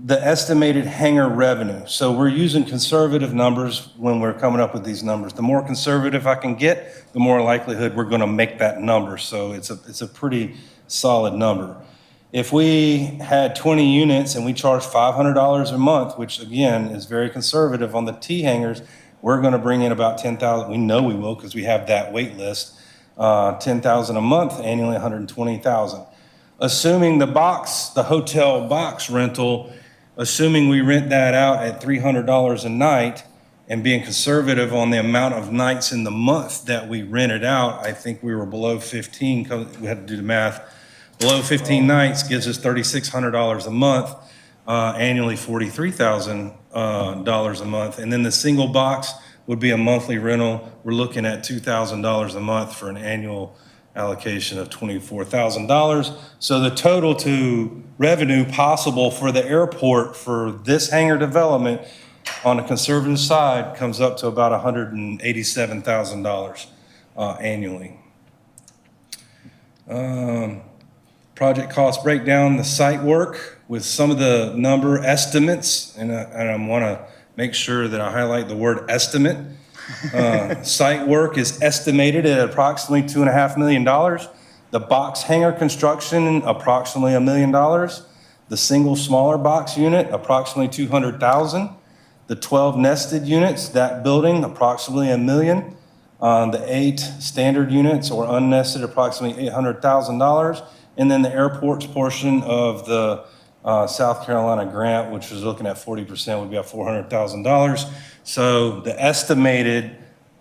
S3: the estimated hangar revenue. So we're using conservative numbers when we're coming up with these numbers. The more conservative I can get, the more likelihood we're going to make that number. So it's a pretty solid number. If we had 20 units and we charge $500 a month, which again is very conservative on the T hangars, we're going to bring in about $10,000. We know we will because we have that wait list. $10,000 a month, annually $120,000. Assuming the hotel box rental, assuming we rent that out at $300 a night and being conservative on the amount of nights in the month that we rent it out, I think we were below 15, we had to do the math, below 15 nights gives us $3,600 a month, annually $43,000 a month. And then the single box would be a monthly rental. We're looking at $2,000 a month for an annual allocation of $24,000. So the total to revenue possible for the airport for this hangar development on a conservative side comes up to about $187,000 annually. Project cost breakdown, the site work with some of the number estimates, and I want to make sure that I highlight the word estimate. Site work is estimated at approximately $2.5 million. The box hangar construction, approximately $1 million. The single smaller box unit, approximately $200,000. The 12 nested units, that building, approximately $1 million. The 8 standard units or unnested, approximately $800,000. And then the airport's portion of the South Carolina grant, which was looking at 40%, would be at $400,000. So the estimated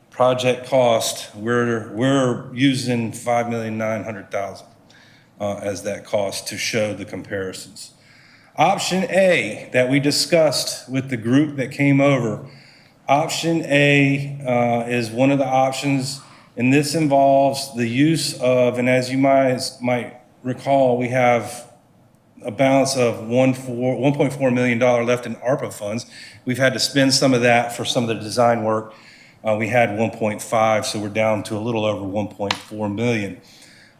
S3: project cost, we're using $5,900,000 as that cost to show the comparisons. Option A that we discussed with the group that came over. Option A is one of the options, and this involves the use of, and as you might recall, we have a balance of $1.4 million left in ARPA funds. We've had to spend some of that for some of the design work. We had 1.5, so we're down to a little over 1.4 million.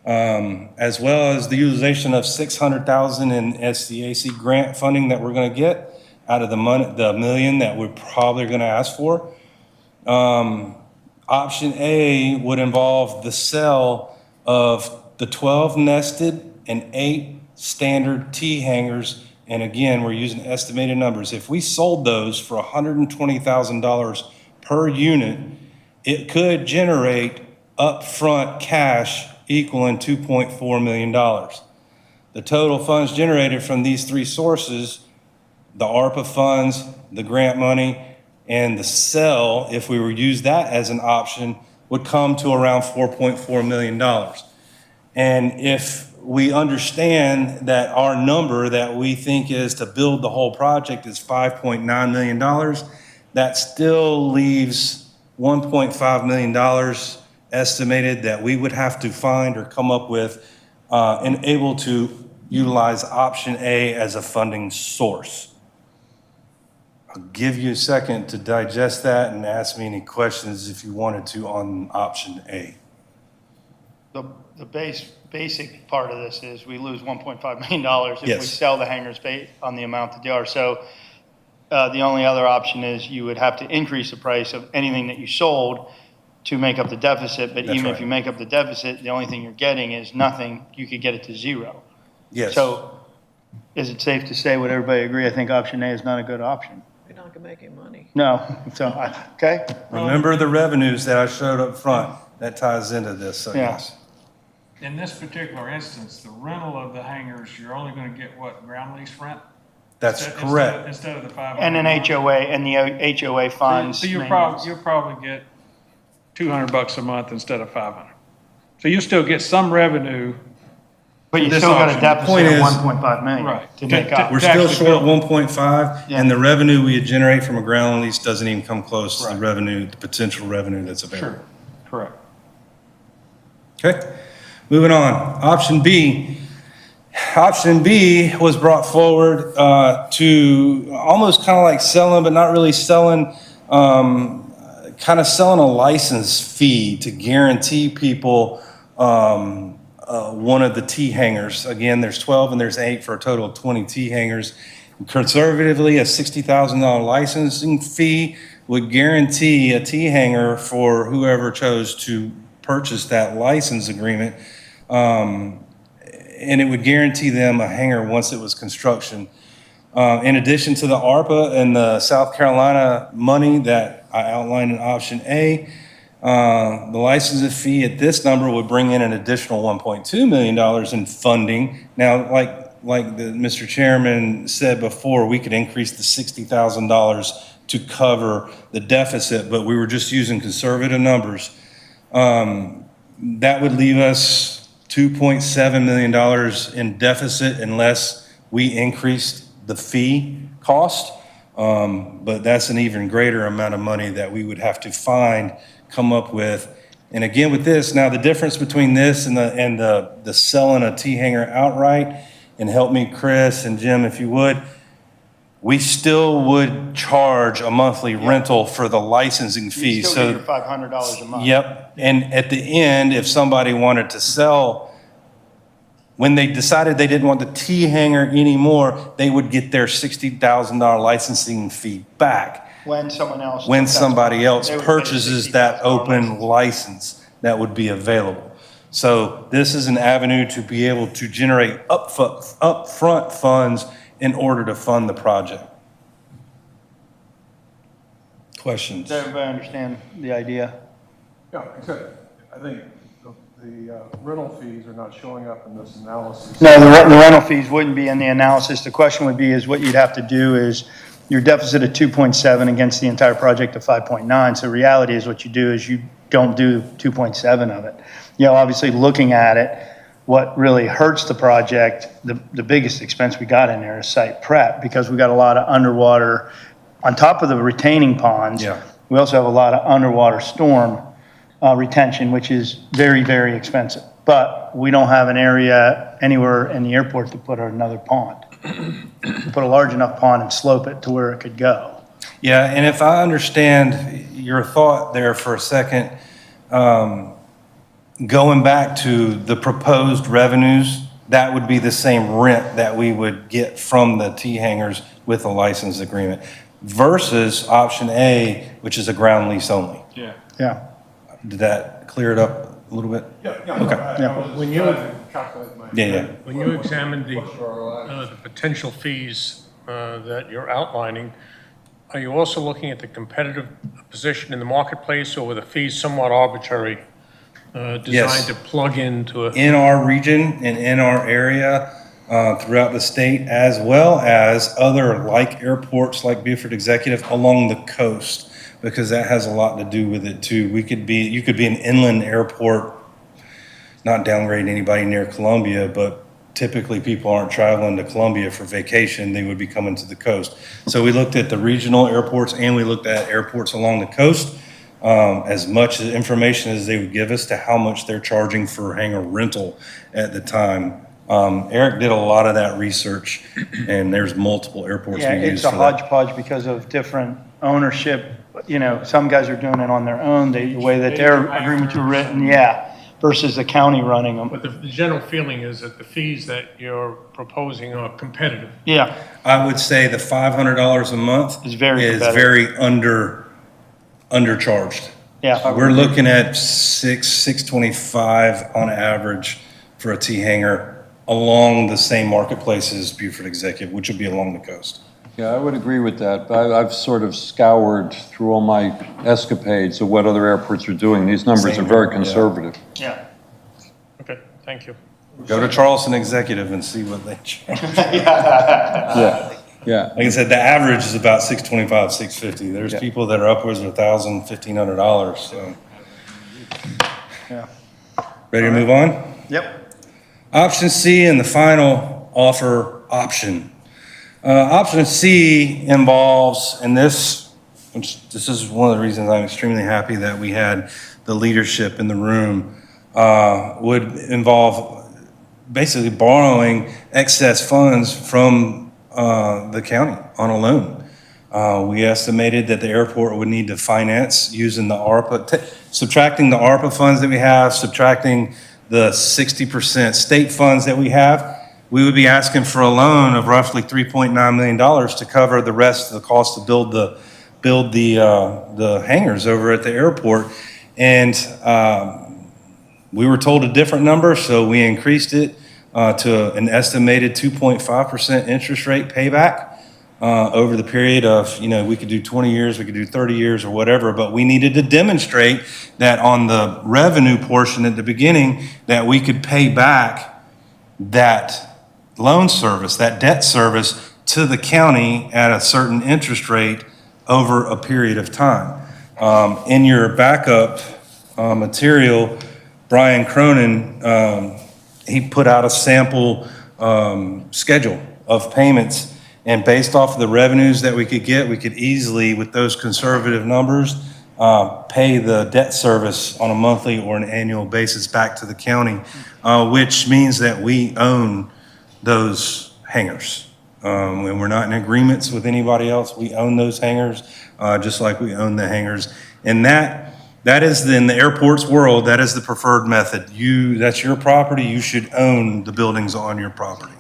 S3: As well as the utilization of 600,000 in SCAC grant funding that we're going to get out of the million that we're probably going to ask for. Option A would involve the sale of the 12 nested and 8 standard T hangars. And again, we're using estimated numbers. If we sold those for $120,000 per unit, it could generate upfront cash equaling $2.4 million. The total funds generated from these 3 sources, the ARPA funds, the grant money, and the sell, if we were to use that as an option, would come to around $4.4 million. And if we understand that our number that we think is to build the whole project is $5.9 million, that still leaves $1.5 million estimated that we would have to find or come up with and able to utilize option A as a funding source. I'll give you a second to digest that and ask me any questions if you wanted to on option A.
S1: The basic part of this is we lose $1.5 million if we
S3: Yes.
S1: sell the hangars based on the amount that they are. So the only other option is you would have to increase the price of anything that you sold to make up the deficit. But
S3: That's
S1: even if
S3: right.
S1: you make up the deficit, the only thing you're getting is nothing. You could get it to zero.
S3: Yes.
S1: So is it safe to say, would everybody agree? I think option A is not a good option.
S6: We're not going to make any money.
S1: No. So, okay?
S3: Remember the revenues that I showed up front. That ties into this, so
S1: Yeah.
S3: yes.
S2: In this particular instance, the rental of the hangars, you're only going to get what, ground lease rent?
S3: That's correct.
S2: Instead of the 500.
S1: And an HOA and the HOA funds.
S2: So you'll
S1: maintenance.
S2: probably get $200 a month instead of 500. So you'll still get some revenue.
S1: But you
S2: this
S1: still got a
S2: option.
S1: deficit
S3: Point
S1: of
S3: is-
S1: 1.5 million
S2: Right.
S1: to make up.
S3: We're
S2: To
S3: still
S2: actually
S3: short
S2: build.
S3: 1.5,
S1: Yeah.
S3: and the revenue we generate from a ground lease doesn't even come close to the
S2: Right.
S3: revenue, the potential revenue that's available.
S2: Correct.
S3: Okay, moving on. Option B. Option B was brought forward to almost kind of like selling, but not really selling, kind of selling a license fee to guarantee people one of the T hangars. Again, there's 12 and there's 8 for a total of 20 T hangars. Conservatively, a $60,000 licensing fee would guarantee a T hangar for whoever chose to purchase that license agreement. And it would guarantee them a hangar once it was construction. In addition to the ARPA and the South Carolina money that I outlined in option A, the licensing fee at this number would bring in an additional $1.2 million in funding. Now, like the Mr. Chairman said before, we could increase the $60,000 to cover the deficit, but we were just using conservative numbers. That would leave us $2.7 million in deficit unless we increased the fee cost. But that's an even greater amount of money that we would have to come up with. And again, with this, now the difference between this and the selling a T-hanger outright, and help me, Chris and Jim, if you would, we still would charge a monthly rental for the licensing fee.
S1: You still get your $500 a month.
S3: Yep, and at the end, if somebody wanted to sell, when they decided they didn't want the T-hanger anymore, they would get their $60,000 licensing fee back.
S1: When someone else.
S3: When
S1: took that
S3: somebody
S1: spot,
S3: else
S1: they would pay
S3: purchases that
S1: $60,000
S3: open license that would be available. So this is an avenue to be able to generate upfront funds in order to fund the project. Questions?
S1: Does everybody understand the idea?
S7: Yeah, except I think the rental fees are not showing up in this analysis.
S1: No, the rental fees wouldn't be in the analysis. The question would be is what you'd have to do is your deficit of 2.7 against the entire project of 5.9. So reality is what you do is you don't do 2.7 of it. You know, obviously looking at it, what really hurts the project, the biggest expense we got in there is site prep, because we got a lot of underwater, on top of the retaining ponds.
S3: Yeah.
S1: We also have a lot of underwater storm retention, which is very, very expensive. But we don't have an area anywhere in the airport to put another pond. Put a large enough pond and slope it to where it could go.
S3: Yeah, and if I understand your thought there for a second, going back to the proposed revenues, that would be the same rent that we would get from the T-hangers with a license agreement versus option A, which is a ground lease only.
S1: Yeah.
S3: Did that clear it up a little bit?
S7: Yeah.
S3: Okay.
S7: I was
S9: When
S7: trying
S9: you-
S7: to calculate my.
S3: Yeah.
S9: When you examine the
S7: What's your ROI?
S9: the potential fees that you're outlining, are you also looking at the competitive position in the marketplace, or were the fees somewhat arbitrary,
S3: Yes.
S9: designed to plug into a?
S3: In our region and in our area, throughout the state, as well as other like airports like Beaufort Executive along the coast, because that has a lot to do with it too. You could be an inland airport, not downgrading anybody near Columbia, but typically people aren't traveling to Columbia for vacation, they would be coming to the coast. So we looked at the regional airports and we looked at airports along the coast, as much information as they would give us to how much they're charging for hangar rental at the time. Eric did a lot of that research, and there's multiple airports
S1: Yeah,
S3: we use
S1: it's a
S3: for that.
S1: hodgepodge because of different ownership. You know, some guys are doing it on their own, the way that their agreements were written, yeah, versus the county running them.
S9: But the general feeling is that the fees that you're proposing are competitive.
S1: Yeah,
S3: I would say the $500 a month
S1: Is very
S3: is
S1: competitive.
S3: very undercharged.
S1: yeah.
S3: We're looking at $625 on average for a T-hanger along the same marketplace as Beaufort Executive, which would be along the coast.
S10: Yeah, I would agree with that. I've sort of scoured through all my escapades of what other airports are doing. These numbers
S3: Same
S10: are very
S3: here, yeah.
S10: conservative.
S1: Yeah.
S9: Okay, thank you.
S3: Go to Charleston Executive and see what they charge.
S10: Yeah, yeah.
S3: Like I said, the average is about $625, $650. There's
S10: Yeah.
S3: people that are upwards of $1,000, $1,500, so.
S1: Yeah.
S3: Ready to move on?
S1: Yep.
S3: Option C and the final offer option. Option C involves, and this is one of the reasons I'm extremely happy that we had the leadership in the room, would involve basically borrowing excess funds from the county on a loan. We estimated that the airport would need to finance using the ARPA, subtracting the ARPA funds that we have, subtracting the 60% state funds that we have, we would be asking for a loan of roughly $3.9 million to cover the rest of the cost to build the hangars over at the airport. And we were told a different number, so we increased it to an estimated 2.5% interest rate payback over the period of, we could do 20 years, we could do 30 years or whatever, but we needed to demonstrate that on the revenue portion at the beginning, that we could pay back that loan service, that debt service to the county at a certain interest rate over a period of time. In your backup material, Brian Cronin he put out a sample schedule of payments, and based off of the revenues that we could get, we could easily, with those conservative numbers, pay the debt service on a monthly or an annual basis back to the county, which means that we own those hangars. And we're not in agreements with anybody else. We own those hangars, just like we own the hangars. And that is, in the airport's world, that is the preferred method. That's your property, you should own the buildings on your property.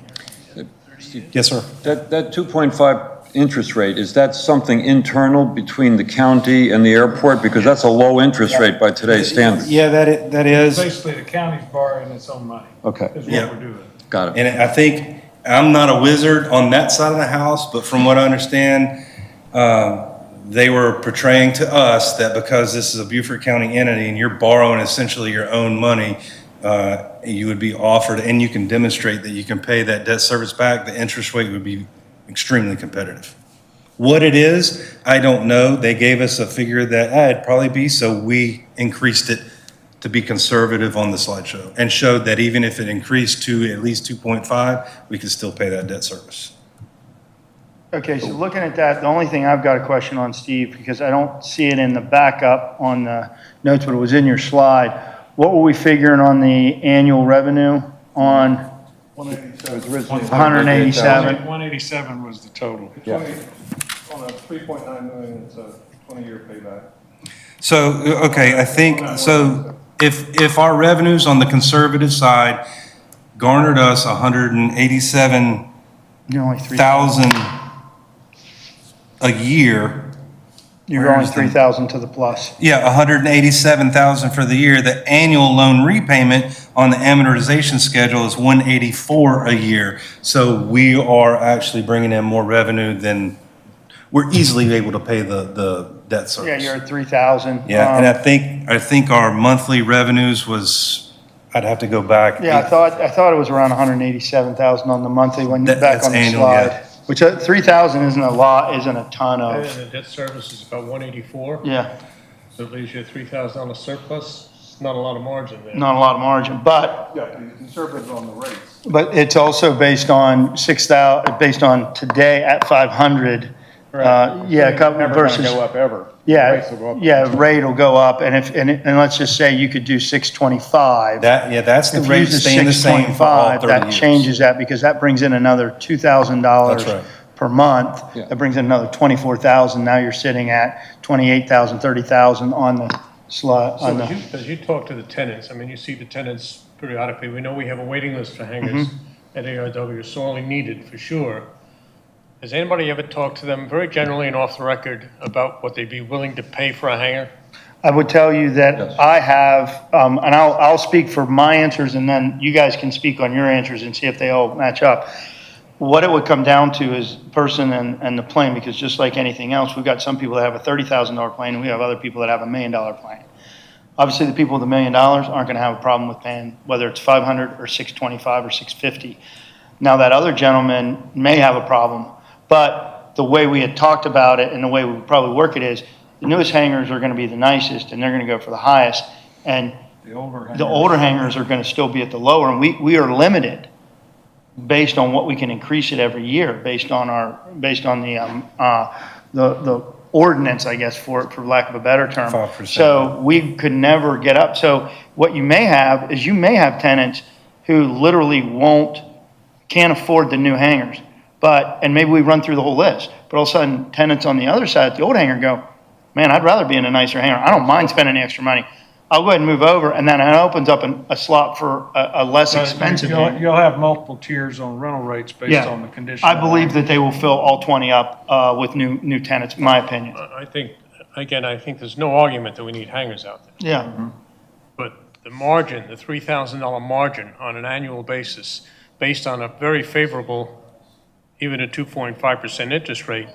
S3: Yes, sir.
S10: That 2.5 interest rate, is that something internal between the county and the airport? Because that's a low interest rate by today's standards.
S3: Yeah, that is.
S2: Basically, the county's borrowing its own money.
S10: Okay,
S2: Is
S3: Yeah.
S2: what we're doing.
S10: got it.
S3: And I think, I'm not a wizard on that side of the house, but from what I understand, they were portraying to us that because this is a Beaufort County entity and you're borrowing essentially your own money, you would be offered, and you can demonstrate that you can pay that debt service back, the interest rate would be extremely competitive. What it is, I don't know. They gave us a figure that it'd probably be, so we increased it to be conservative on the slideshow and showed that even if it increased to at least 2.5, we could still pay that debt service.
S1: Okay, so looking at that, the only thing I've got a question on, Steve, because I don't see it in the backup on the notes, but it was in your slide. What were we figuring on the annual revenue on 187?
S2: 187 was the total.
S10: Yeah.
S7: On a 3.9 million, it's a 20-year payback.
S3: So, okay, I think, so if our revenues on the conservative side garnered us 187,000
S1: You're only 3,
S3: a year,
S1: you're only 3,000 to the plus.
S3: yeah, 187,000 for the year, the annual loan repayment on the amortization schedule is 184 a year. So we are actually bringing in more revenue than, we're easily able to pay the debt service.
S1: Yeah, you're at 3,000.
S3: Yeah, and I think our monthly revenues was, I'd have to go back.
S1: Yeah, I thought it was around 187,000 on the monthly when you're back
S3: That's
S1: on the
S3: annual,
S1: slide.
S3: yeah.
S1: Which 3,000 isn't a lot, isn't a ton
S9: And
S1: of,
S9: the debt service is about 184,
S1: yeah,
S9: so it leaves you $3,000 surplus. It's not a lot of margin there.
S1: not a lot of margin, but
S7: Yeah, be conservative on the rates.
S1: it's also based on 6,000, based on today at 500. Yeah, versus.
S2: Go up ever.
S1: Yeah,
S2: Rates will go up.
S1: yeah, rate will go up, and and let's just say you could do 625.
S3: That's the
S1: If you
S3: rate
S1: use the
S3: staying the same for all
S1: 625,
S3: 30
S1: that
S3: years.
S1: changes that, because that brings in another
S3: That's
S1: $2,000
S3: right.
S1: per month.
S10: Yeah.
S1: That brings in another 24,000. Now you're sitting at 28,000, 30,000 on the slot, on
S9: So
S1: the.
S9: as you talk to the tenants, I mean, you see the tenants periodically. We know we have a waiting list for hangars at ARW, sorely needed for sure. Has anybody ever talked to them, very generally and off the record, about what they'd be willing to pay for a hangar?
S1: I would tell you that
S10: Yes.
S1: I have, and I'll speak for my answers, and then you guys can speak on your answers and see if they all match up. What it would come down to is person and the plane, because just like anything else, we've got some people that have a $30,000 plane, and we have other people that have a $1 million plane. Obviously, the people with $1 million aren't going to have a problem with paying, whether it's 500 or 625 or 650. Now, that other gentleman may have a problem, but the way we had talked about it and the way we would probably work it is, the newest hangars are going to be the nicest, and they're going to go for the highest, and the older hangars are going to still be at the lower, and we are limited based on what we can increase it every year, based on the ordinance, I guess, for lack of a better term.
S3: 5%.
S1: So we could never get up. So what you may have is you may have tenants who literally can't afford the new hangars. And maybe we run through the whole list, but all of a sudden tenants on the other side at the old hangar go, man, I'd rather be in a nicer hangar. I don't mind spending the extra money. I'll go ahead and move over, and then it opens up a slot for a less expensive hangar.
S2: You'll have multiple tiers on rental rates based
S1: Yeah.
S2: on the condition.
S1: I believe that they will fill all 20 up with new tenants, in my opinion.
S9: I think, again, I think there's no argument that we need hangars out there.
S1: Yeah.
S9: But the margin, the $3,000 margin on an annual basis, based on a very favorable, even a 2.5% interest rate,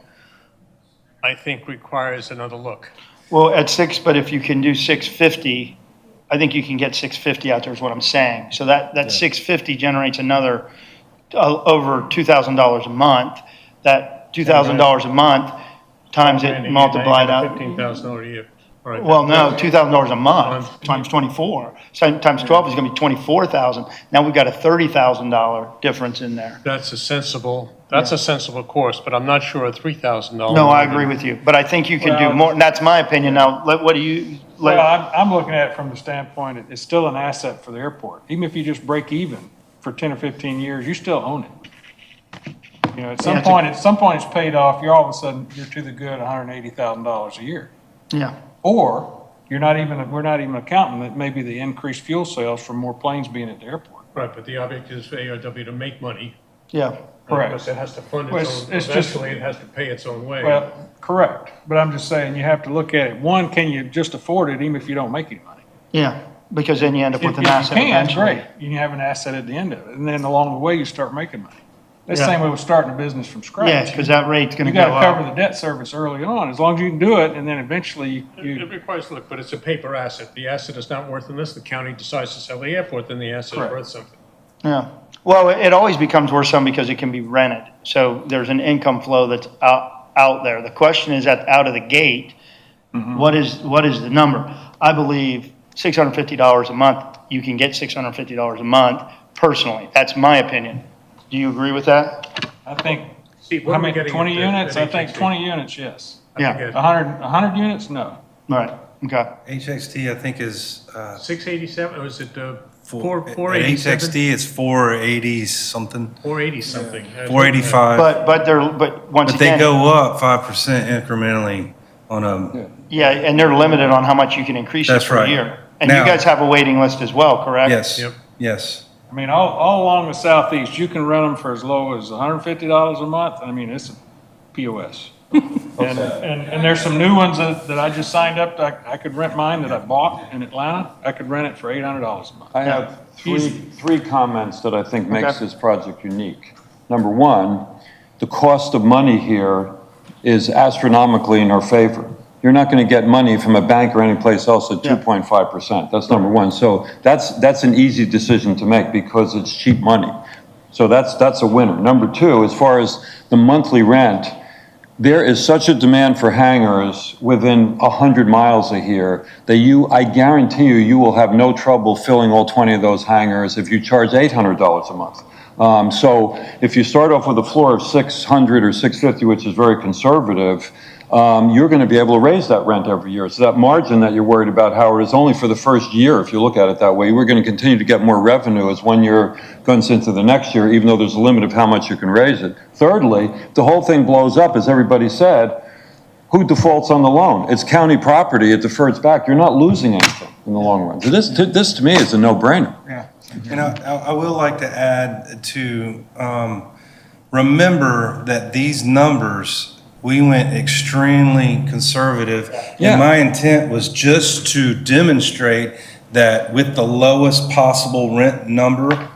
S9: I think requires another look.
S1: Well, but if you can do 650, I think you can get 650 out there is what I'm saying. So that 650 generates another over $2,000 a month. That $2,000 a month times it multiplied out.
S9: $15,000 a year. Right.
S1: Well, no, $2,000 a month
S9: Month.
S1: times 24. So times 12 is going to be 24,000. Now we've got a $30,000 difference in there.
S9: That's a sensible course, but I'm not sure a $3,000.
S1: No, I agree with you, but I think you can do
S2: Well-
S1: more, and that's my opinion. Now, what do you?
S2: Well, I'm looking at it from the standpoint, it's still an asset for the airport. Even if you just break even for 10 or 15 years, you still own it. You know, at some point it's paid off, you're all of a sudden, you're to the good $180,000 a year.
S1: Yeah,
S2: Or we're not even accounting that maybe the increased fuel sales from more planes being at the airport.
S9: Right, but the objective is for ARW to make money.
S1: yeah.
S2: Correct.
S9: Because it has to fund
S2: Well,
S9: its own,
S2: it's just-
S9: eventually it has to pay its own way.
S2: Well, correct, but I'm just saying, you have to look at it, one, can you just afford it even if you don't make any money?
S1: Yeah, because then you end up with
S2: If
S1: an
S2: you
S1: asset
S2: can,
S1: eventually.
S2: great, you can have an asset at the end of it, and then along the way, you start making money. That's the
S1: Yeah.
S2: same way with starting a business from scratch.
S1: Yeah, because that rate's going
S2: You
S1: to go
S2: gotta cover
S1: up.
S2: the debt service early on, as long as you can do it, and then eventually
S9: It
S2: you,
S9: requires, look, but it's a paper asset. The asset is not worth unless the county decides to sell the airport, then the asset is
S2: Correct.
S9: worth something.
S1: Yeah. Well, it always becomes worth some because it can be rented. So there's an income flow that's out there. The question is out of the gate, what is the number? I believe $650 a month, you can get $650 a month personally. That's my opinion. Do you agree with that?
S2: I think,
S9: See, what
S2: how
S9: are we
S2: many,
S9: getting
S2: 20
S9: at
S2: units? I
S9: at
S2: think
S9: HXT?
S2: 20 units, yes.
S1: Yeah.
S2: 100 units, no.
S1: All right, okay.
S3: HXT, I think is,
S9: 687, or is it,
S3: at
S9: 487?
S3: HXT, it's 480 something,
S9: 480 something.
S3: 485.
S1: But once
S3: But they
S1: again,
S3: go up 5% incrementally on a,
S1: yeah, and they're limited on how much you can increase it
S3: That's
S1: per
S3: right.
S1: year. And you
S3: Now-
S1: guys have a waiting list as well, correct?
S3: yes,
S9: Yep.
S3: yes.
S2: I mean, all along the southeast, you can rent them for as low as $150 a month. I mean, it's a POS. And there's some new ones that I just signed up. I could rent mine that I bought in Atlanta. I could rent it for $800 a month.
S10: I have three comments that I think makes
S1: Okay.
S10: this project unique. Number one, the cost of money here is astronomically in our favor. You're not going to get money from a bank or anyplace else at 2.5%. That's number one. So that's an easy decision to make because it's cheap money. So that's a winner. Number two, as far as the monthly rent, there is such a demand for hangars within 100 miles of here that I guarantee you will have no trouble filling all 20 of those hangars if you charge $800 a month. So if you start off with a floor of 600 or 650, which is very conservative, you're going to be able to raise that rent every year. So that margin that you're worried about, Howard, is only for the first year, if you look at it that way. We're going to continue to get more revenue as 1 year goes into the next year, even though there's a limit of how much you can raise it. Thirdly, the whole thing blows up, as everybody said, who defaults on the loan? It's county property, it defers back. You're not losing anything in the long run. So this to me is a no-brainer.
S3: And I will like to add to, remember that these numbers, we went extremely conservative.
S10: Yeah.
S3: And my intent was just to demonstrate that with the lowest possible rent number,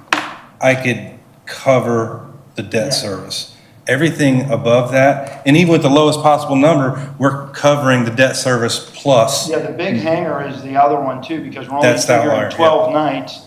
S3: I could cover the debt service. Everything above that, and even with the lowest possible number, we're covering the debt service plus.
S1: Yeah, the big hangar is the other one too, because we're only
S3: That's that
S1: figuring
S3: wire,
S1: 12 nights.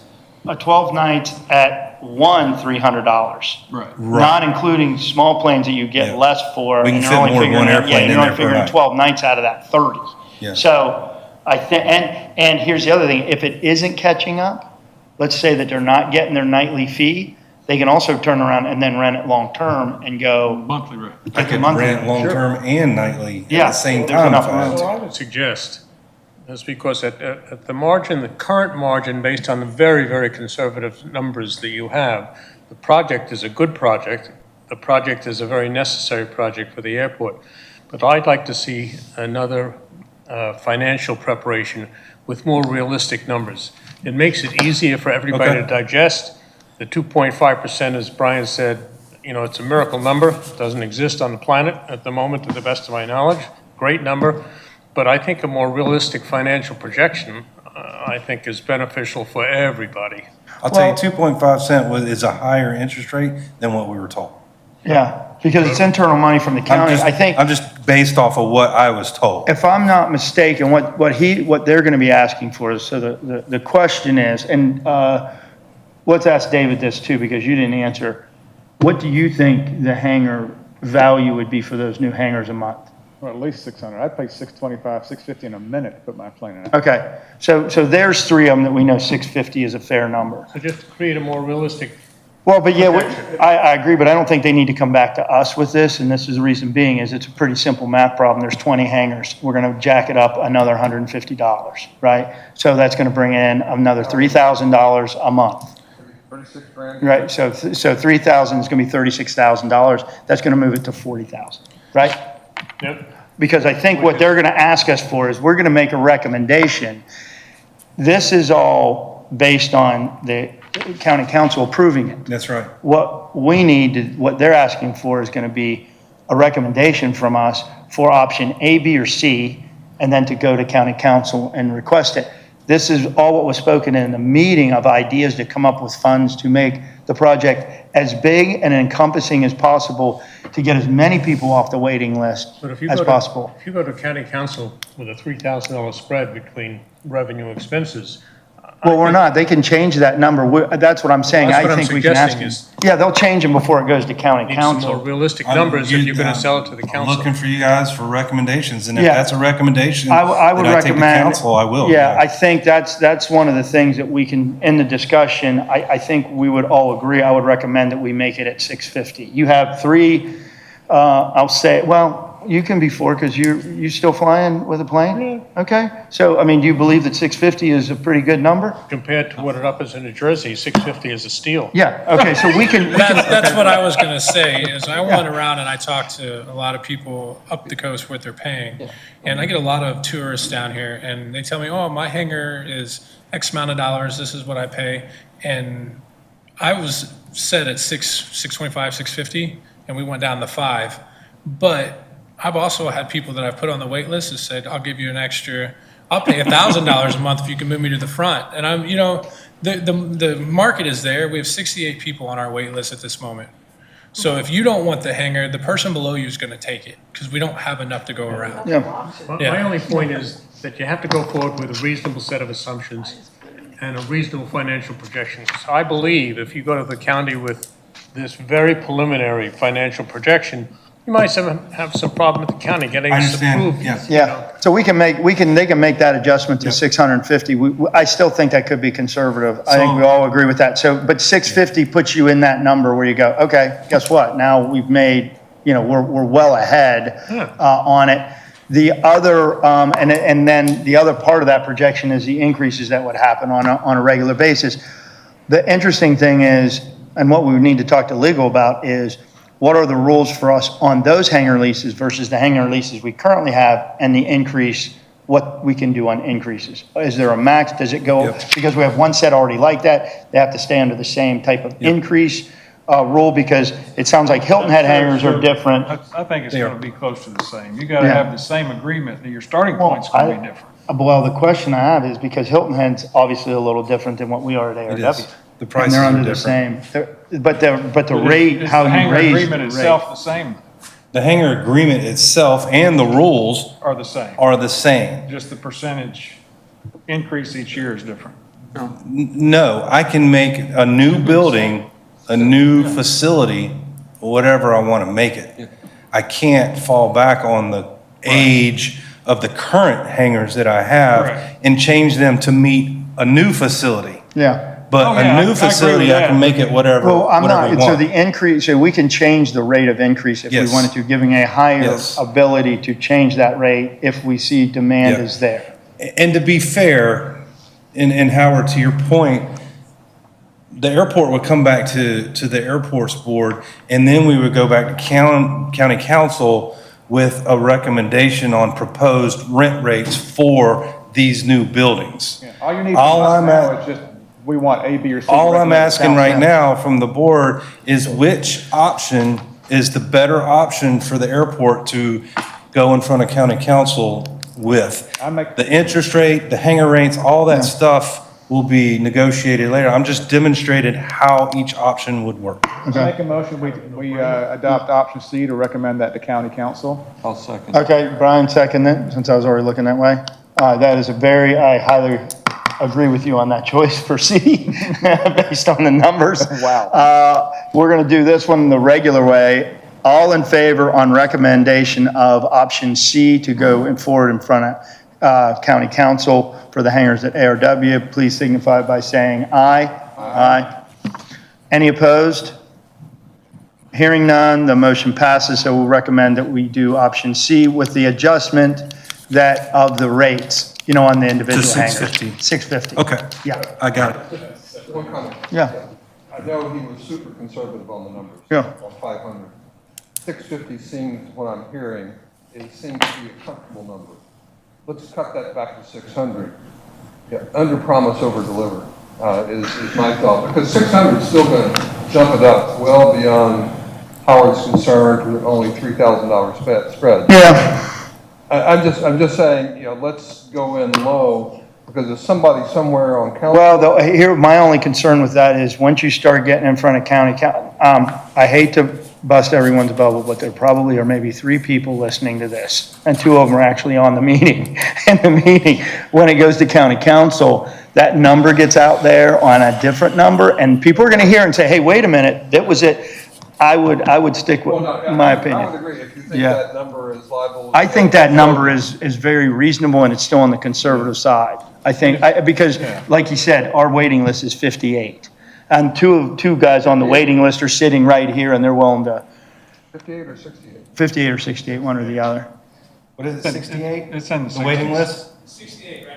S1: 12 nights at $300.
S2: Right.
S1: Not including small planes that you get
S3: Yeah.
S1: less for.
S3: We can
S1: and you're
S3: fit
S1: only
S3: more than
S1: figuring
S3: one
S1: out-
S3: airplane in
S1: you're only
S3: there per
S1: figuring
S3: night.
S1: 12 nights out of that 30.
S3: Yeah.
S1: So I think, and here's the other thing, if it isn't catching up, let's say that they're not getting their nightly fee, they can also turn around and then rent it long-term and go.
S2: Monthly rent.
S3: I
S1: get the
S3: could
S1: monthly
S3: rent
S1: rent.
S3: long-term and nightly at
S1: Yeah,
S3: the same
S1: there's
S3: time.
S1: enough
S3: if I had
S1: room.
S3: to.
S9: So I would suggest, that's because at the margin, the current margin, based on the very, very conservative numbers that you have, the project is a good project. The project is a very necessary project for the airport. But I'd like to see another financial preparation with more realistic numbers. It makes it easier for everybody
S3: Okay.
S9: to digest. The 2.5%, as Brian said, you know, it's a miracle number. It doesn't exist on the planet at the moment, to the best of my knowledge. Great number. But I think a more realistic financial projection, I think, is beneficial for everybody.
S3: I'll tell you, 2.5 cent is a higher interest rate than what we were told.
S1: Yeah, because it's internal money from the county. I think.
S3: I'm just based off of what I was told.
S1: If I'm not mistaken, what they're going to be asking for is, so the question is, and let's ask David this too, because you didn't answer. What do you think the hangar value would be for those new hangars a month?
S2: Well, at least 600. I'd pay 625, 650 in a minute to put my plane in.
S1: Okay, so there's three of them that we know 650 is a fair number.
S9: So just to create a more realistic,
S1: Well, but yeah, I agree, but I don't think they need to come back to us with this, and this is the reason being, is it's a pretty simple math problem. There's 20 hangars. We're gonna jack it up another $150, right? So that's gonna bring in another $3,000 a month.
S7: 36 grand.
S1: Right, so 3,000 is gonna be $36,000. That's gonna move it to 40,000, right?
S9: yep,
S1: Because I think what they're gonna ask us for is, we're gonna make a recommendation. This is all based on the county council approving it.
S3: That's right.
S1: What we need, what they're asking for is gonna be a recommendation from us for option A, B, or C, and then to go to county council and request it. This is all what was spoken in the meeting of ideas to come up with funds to make the project as big and encompassing as possible, to get as many people off the waiting list
S9: but if you
S1: as
S9: go
S1: possible.
S9: if you go to county council with a $3,000 spread between revenue and expenses.
S1: Well, we're not. They can change that number. That's what I'm saying.
S9: Well, that's
S1: I
S9: what I'm
S1: think we can ask
S9: suggesting
S1: them.
S9: is-
S1: Yeah, they'll change them before it goes to county
S9: Need some more
S1: council.
S9: realistic numbers if you're gonna sell it to the
S3: I'm
S9: council.
S3: looking for you guys for recommendations, and if
S1: Yeah.
S3: that's a recommendation
S1: I would
S3: that I take to
S1: recommend.
S3: council, I will.
S1: Yeah, I think that's one of the things that we can, in the discussion, I think we would all agree. I would recommend that we make it at 650. You have three, I'll say, well, you can be four, because you still flying with a plane? Okay, so, I mean, do you believe that 650 is a pretty good number?
S9: Compared to what it up is in New Jersey, 650 is a steal.
S1: Yeah, okay, so we can.
S11: That's what I was gonna say, is I went around and I talked to a lot of people up the coast what they're paying. And I get a lot of tourists down here and they tell me, oh, my hangar is X amount of dollars, this is what I pay. And I was set at 625, 650, and we went down to 5. But I've also had people that I've put on the wait list that said, I'll give you an extra, I'll pay $1,000 a month if you can move me to the front. And I'm, the market is there. We have 68 people on our wait list at this moment. So if you don't want the hangar, the person below you is going to take it, because we don't have enough to go around.
S1: Yeah,
S9: My only point is that you have to go forward with a reasonable set of assumptions and a reasonable financial projection. So I believe if you go to the county with this very preliminary financial projection, you might have some problem with the county getting
S3: I
S9: this
S3: understand,
S9: approved.
S3: yes.
S1: yeah. So they can make that adjustment to 650. I still think that could be conservative. I think we all agree with that. So, but 650 puts you in that number where you go, okay, guess what? Now we've made, we're well ahead on it. The other, and then the other part of that projection is the increases that would happen on a regular basis. The interesting thing is, and what we would need to talk to legal about, is what are the rules for us on those hangar leases versus the hangar leases we currently have, and the increase, what we can do on increases? Is there a max? Does it go,
S3: Yep.
S1: because we have one set already like that, they have to stay under the same type of increase rule? Because it sounds like Hilton Head hangars are different.
S2: I think it's
S3: They are.
S2: gonna be close to the same. You gotta
S1: Yeah.
S2: have the same agreement, that your starting point's gonna be different.
S1: Well, the question I have is, because Hilton Head's obviously a little different than what we are at
S3: It
S1: ARW.
S3: is. The
S1: And
S3: prices
S1: they're
S3: are
S1: under the
S3: different.
S1: same, but the rate, how
S2: Is the
S1: you
S2: hangar
S1: raise the
S2: agreement
S1: rate.
S2: itself the same,
S3: The hangar agreement itself and the rules
S2: or the same?
S3: are the same.
S2: Just the percentage increase each year is different.
S3: No, I can make a new building, a new facility, whatever I want to make it. I can't fall back on the age of the current hangars that I have
S2: Correct.
S3: and change them to meet a new facility.
S1: Yeah.
S3: But
S2: Oh, yeah, I
S3: a
S2: agree
S3: new
S2: with
S3: facility, I
S2: that.
S3: can make it whatever,
S1: Well, I'm
S3: whatever we
S1: not, so
S3: want.
S1: the increase, so we can change the rate of increase if we
S3: Yes.
S1: wanted to, giving a higher
S3: Yes.
S1: ability to change that rate if we see demand
S3: Yeah.
S1: is there.
S3: And to be fair, and Howard, to your point, the airport would come back to the airports board, and then we would go back to county council with a recommendation on proposed rent rates for these new buildings.
S2: All you need
S3: All
S2: from us
S3: I'm
S2: now
S3: at-
S2: is just, we want A, B, or C.
S3: All I'm
S2: recommended
S3: asking right
S2: council.
S3: now from the board is which option is the better option for the airport to go in front of county council with.
S2: I make-
S3: The interest rate, the hangar rates, all that stuff will be negotiated later. I'm just demonstrating how each option would work.
S2: I make a motion, we adopt option C to recommend that to county council.
S10: I'll second.
S1: Okay, Brian, second it, since I was already looking that way. That is I highly agree with you on that choice for C, based on the numbers.
S2: Wow.
S1: We're gonna do this one the regular way. All in favor on recommendation of option C to go forward in front of county council for the hangars at ARW, please signify by saying aye. Aye. Any opposed? Hearing none, the motion passes, so we'll recommend that we do option C with the adjustment that of the rates, on the individual
S3: To
S1: hangars.
S3: 650.
S1: 650.
S3: Okay,
S1: Yeah,
S3: I got it.
S7: One comment.
S1: yeah,
S7: I know he was super conservative on the numbers.
S1: Yeah.
S7: On 500. 650 seems, what I'm hearing, it seems to be a comfortable number. Let's cut that back to 600. Yeah, under promise, over deliver is my thought, because 600 is still going to jump it up well beyond Howard's concerned with only $3,000 spread.
S1: yeah.
S7: I'm just saying, let's go in low, because if somebody somewhere on council.
S1: Well, here, my only concern with that is once you start getting in front of county, I hate to bust everyone's bubble, but there probably are maybe 3 people listening to this, and 2 of them are actually on the meeting. And the meeting, when it goes to county council, that number gets out there on a different number, and people are going to hear and say, hey, wait a minute, that was it. I would stick with my opinion.
S7: I would agree, if you think
S1: Yeah.
S7: that number is liable.
S1: I think that number is very reasonable, and it's still on the conservative side. I think, because, like you said, our waiting list is 58. And two guys on the waiting list are sitting right here, and they're willing to,
S7: 58 or 68?
S1: 58 or 68, one or the other.
S3: What is it, 68?
S2: It's in
S3: The waiting list?
S1: 68.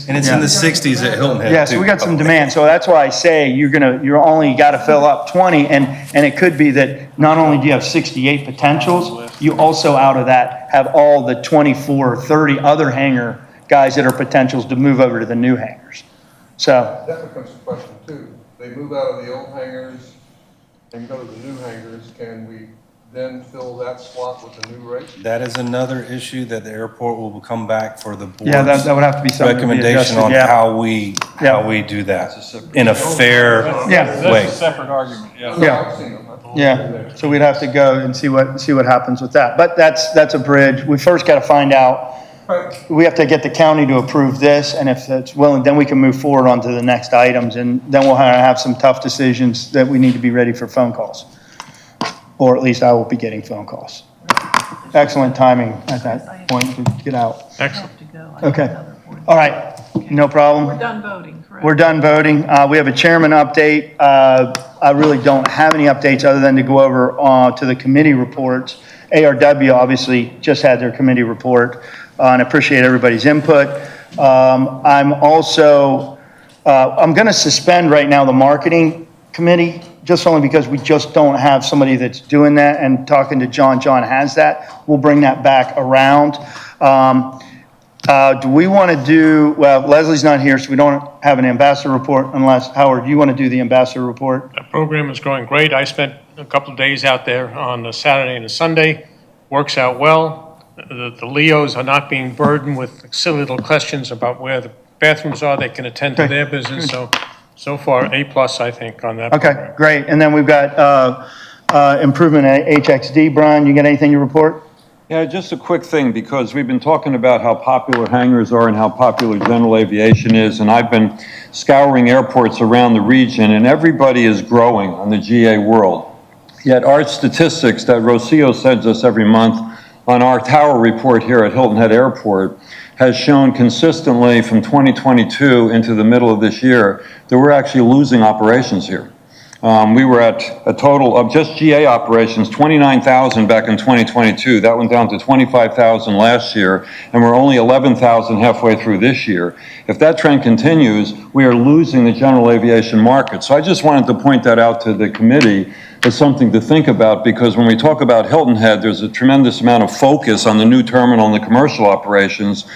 S3: And it's in the 60s at Hilton Head,
S1: Yeah, so
S3: too.
S1: we got some demand, so that's why I say you're only got to fill up 20, and it could be that not only do you have 68 potentials, you also out of that have all the 24 or 30 other hangar guys that are potentials to move over to the new hangars. So,
S7: That becomes a question too. They move out of the old hangars and go to the new hangars, can we then fill that slot with the new rate?
S3: That is another issue that the airport will come back for the
S1: yeah,
S3: board's
S1: that would have to be something to be
S3: recommendation
S1: adjusted,
S3: on
S1: yeah.
S3: how we do that in a fair
S1: Yeah.
S3: way.
S2: That's a separate argument, yeah.
S1: Yeah.
S7: I've seen them.
S1: Yeah, so we'd have to go and see what happens with that. But that's a bridge. We first got to find out, we have to get the county to approve this, and if it's willing, then we can move forward on to the next items, and then we'll have some tough decisions that we need to be ready for phone calls. Or at least I will be getting phone calls. Excellent timing at that point to get out.
S9: Excellent.
S1: Okay, all right, no problem.
S6: We're done voting, correct?
S1: We're done voting. We have a chairman update. I really don't have any updates other than to go over to the committee reports. ARW obviously just had their committee report, and I appreciate everybody's input. I'm also, I'm going to suspend right now the marketing committee, just only because we just don't have somebody that's doing that, and talking to John has that. We'll bring that back around. Do we want to do, well, Leslie's not here, so we don't have an ambassador report unless, Howard, you want to do the ambassador report?
S9: The program is going great. I spent a couple of days out there on the Saturday and the Sunday. Works out well. The Leos are not being burdened with silly little questions about where the bathrooms are. They can attend to
S1: Okay.
S9: their business. So far, A+, I think, on that
S1: Okay,
S9: program.
S1: great. And then we've got improvement at HXD. Brian, you got anything to report?
S10: Yeah, just a quick thing, because we've been talking about how popular hangars are and how popular general aviation is, and I've been scouring airports around the region, and everybody is growing on the GA world. Yet our statistics that Rocio sends us every month on our tower report here at Hilton Head Airport has shown consistently from 2022 into the middle of this year that we're actually losing operations here. We were at a total of just GA operations, 29,000 back in 2022. That went down to 25,000 last year, and we're only 11,000 halfway through this year. If that trend continues, we are losing the general aviation market. So I just wanted to point that out to the committee as something to think about, because when we talk about Hilton Head, there's a tremendous amount of focus on the new terminal and the commercial operations.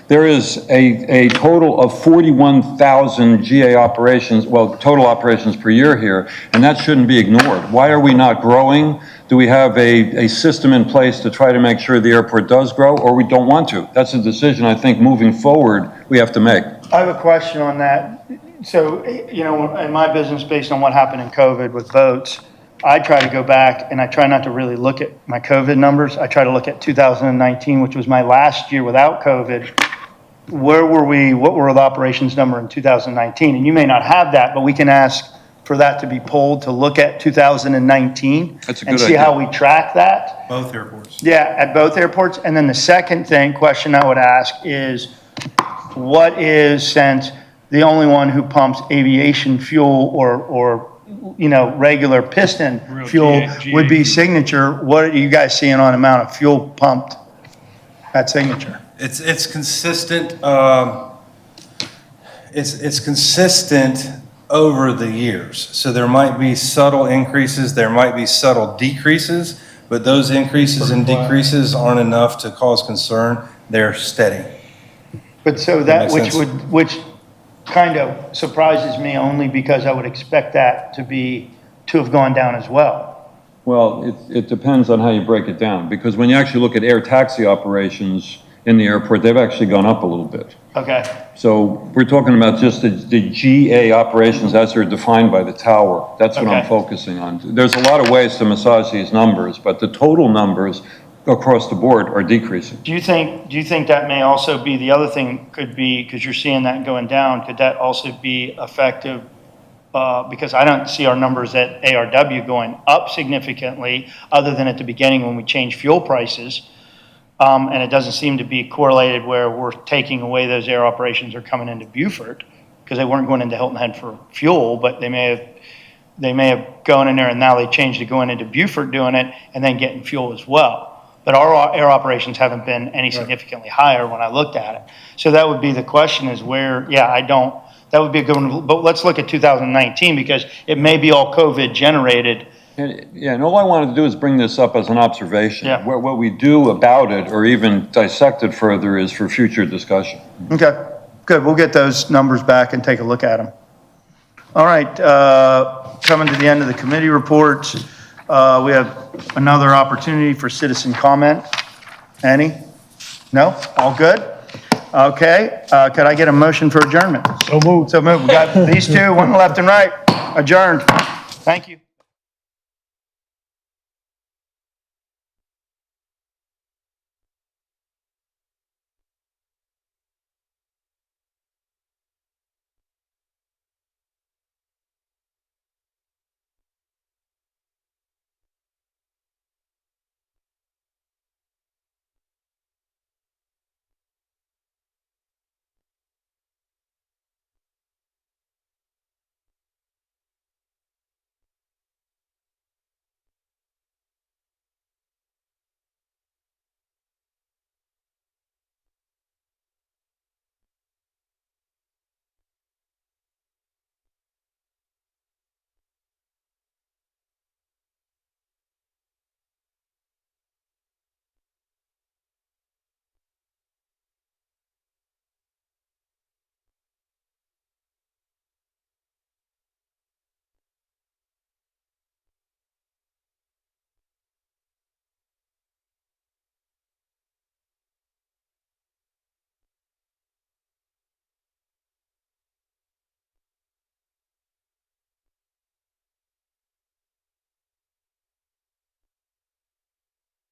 S10: There is a total of 41,000 GA operations, well, total operations per year here, and that shouldn't be ignored. Why are we not growing? Do we have a system in place to try to make sure the airport does grow, or we don't want to? That's a decision I think moving forward we have to make.
S1: I have a question on that. So, in my business, based on what happened in COVID with votes, I try to go back and I try not to really look at my COVID numbers. I try to look at 2019, which was my last year without COVID. Where were we? What were the operations number in 2019? And you may not have that, but we can ask for that to be pulled, to look at 2019.
S10: That's a
S1: And
S10: good
S1: see how
S10: idea.
S1: we track that.
S3: Both airports.
S1: Yeah, at both airports. And then the second question I would ask is, what is, since the only one who pumps aviation fuel or regular piston
S9: Real
S1: fuel
S9: GA
S1: would be Signature, what are you guys seeing on amount of fuel pumped at Signature?
S3: It's consistent, it's consistent over the years. So there might be subtle increases, there might be subtle decreases, but those increases and decreases aren't enough to cause concern. They're steady.
S1: But so
S3: That
S1: that,
S3: makes sense.
S1: which kind of surprises me, only because I would expect that to have gone down as well.
S10: Well, it depends on how you break it down, because when you actually look at air taxi operations in the airport, they've actually gone up a little bit.
S1: Okay,
S10: So we're talking about just the GA operations as they're defined by the tower. That's what I'm
S1: Okay.
S10: focusing on. There's a lot of ways to massage these numbers, but the total numbers across the board are decreasing.
S1: do you think that may also be, the other thing could be, because you're seeing that going down, could that also be effective? Because I don't see our numbers at ARW going up significantly, other than at the beginning when we changed fuel prices. And it doesn't seem to be correlated where we're taking away those air operations are coming into Beaufort, because they weren't going into Hilton Head for fuel, but they may have gone in there and now they changed to going into Beaufort doing it and then getting fuel as well. But our air operations haven't been any significantly higher when I looked at it. So that would be the question, is where, that would be a good one. But let's look at 2019, because it may be all COVID generated.
S10: And all I wanted to do is bring this up as an observation.
S1: Yeah.
S10: What we do about it, or even dissect it further, is for future discussion.
S1: Okay, good. We'll get those numbers back and take a look at them. All right, coming to the end of the committee reports, we have another opportunity for citizen comment. Any? No? All good? Okay, could I get a motion for adjournment?
S9: So moved.
S1: So moved. We got these two, one left and right, adjourned. Thank you.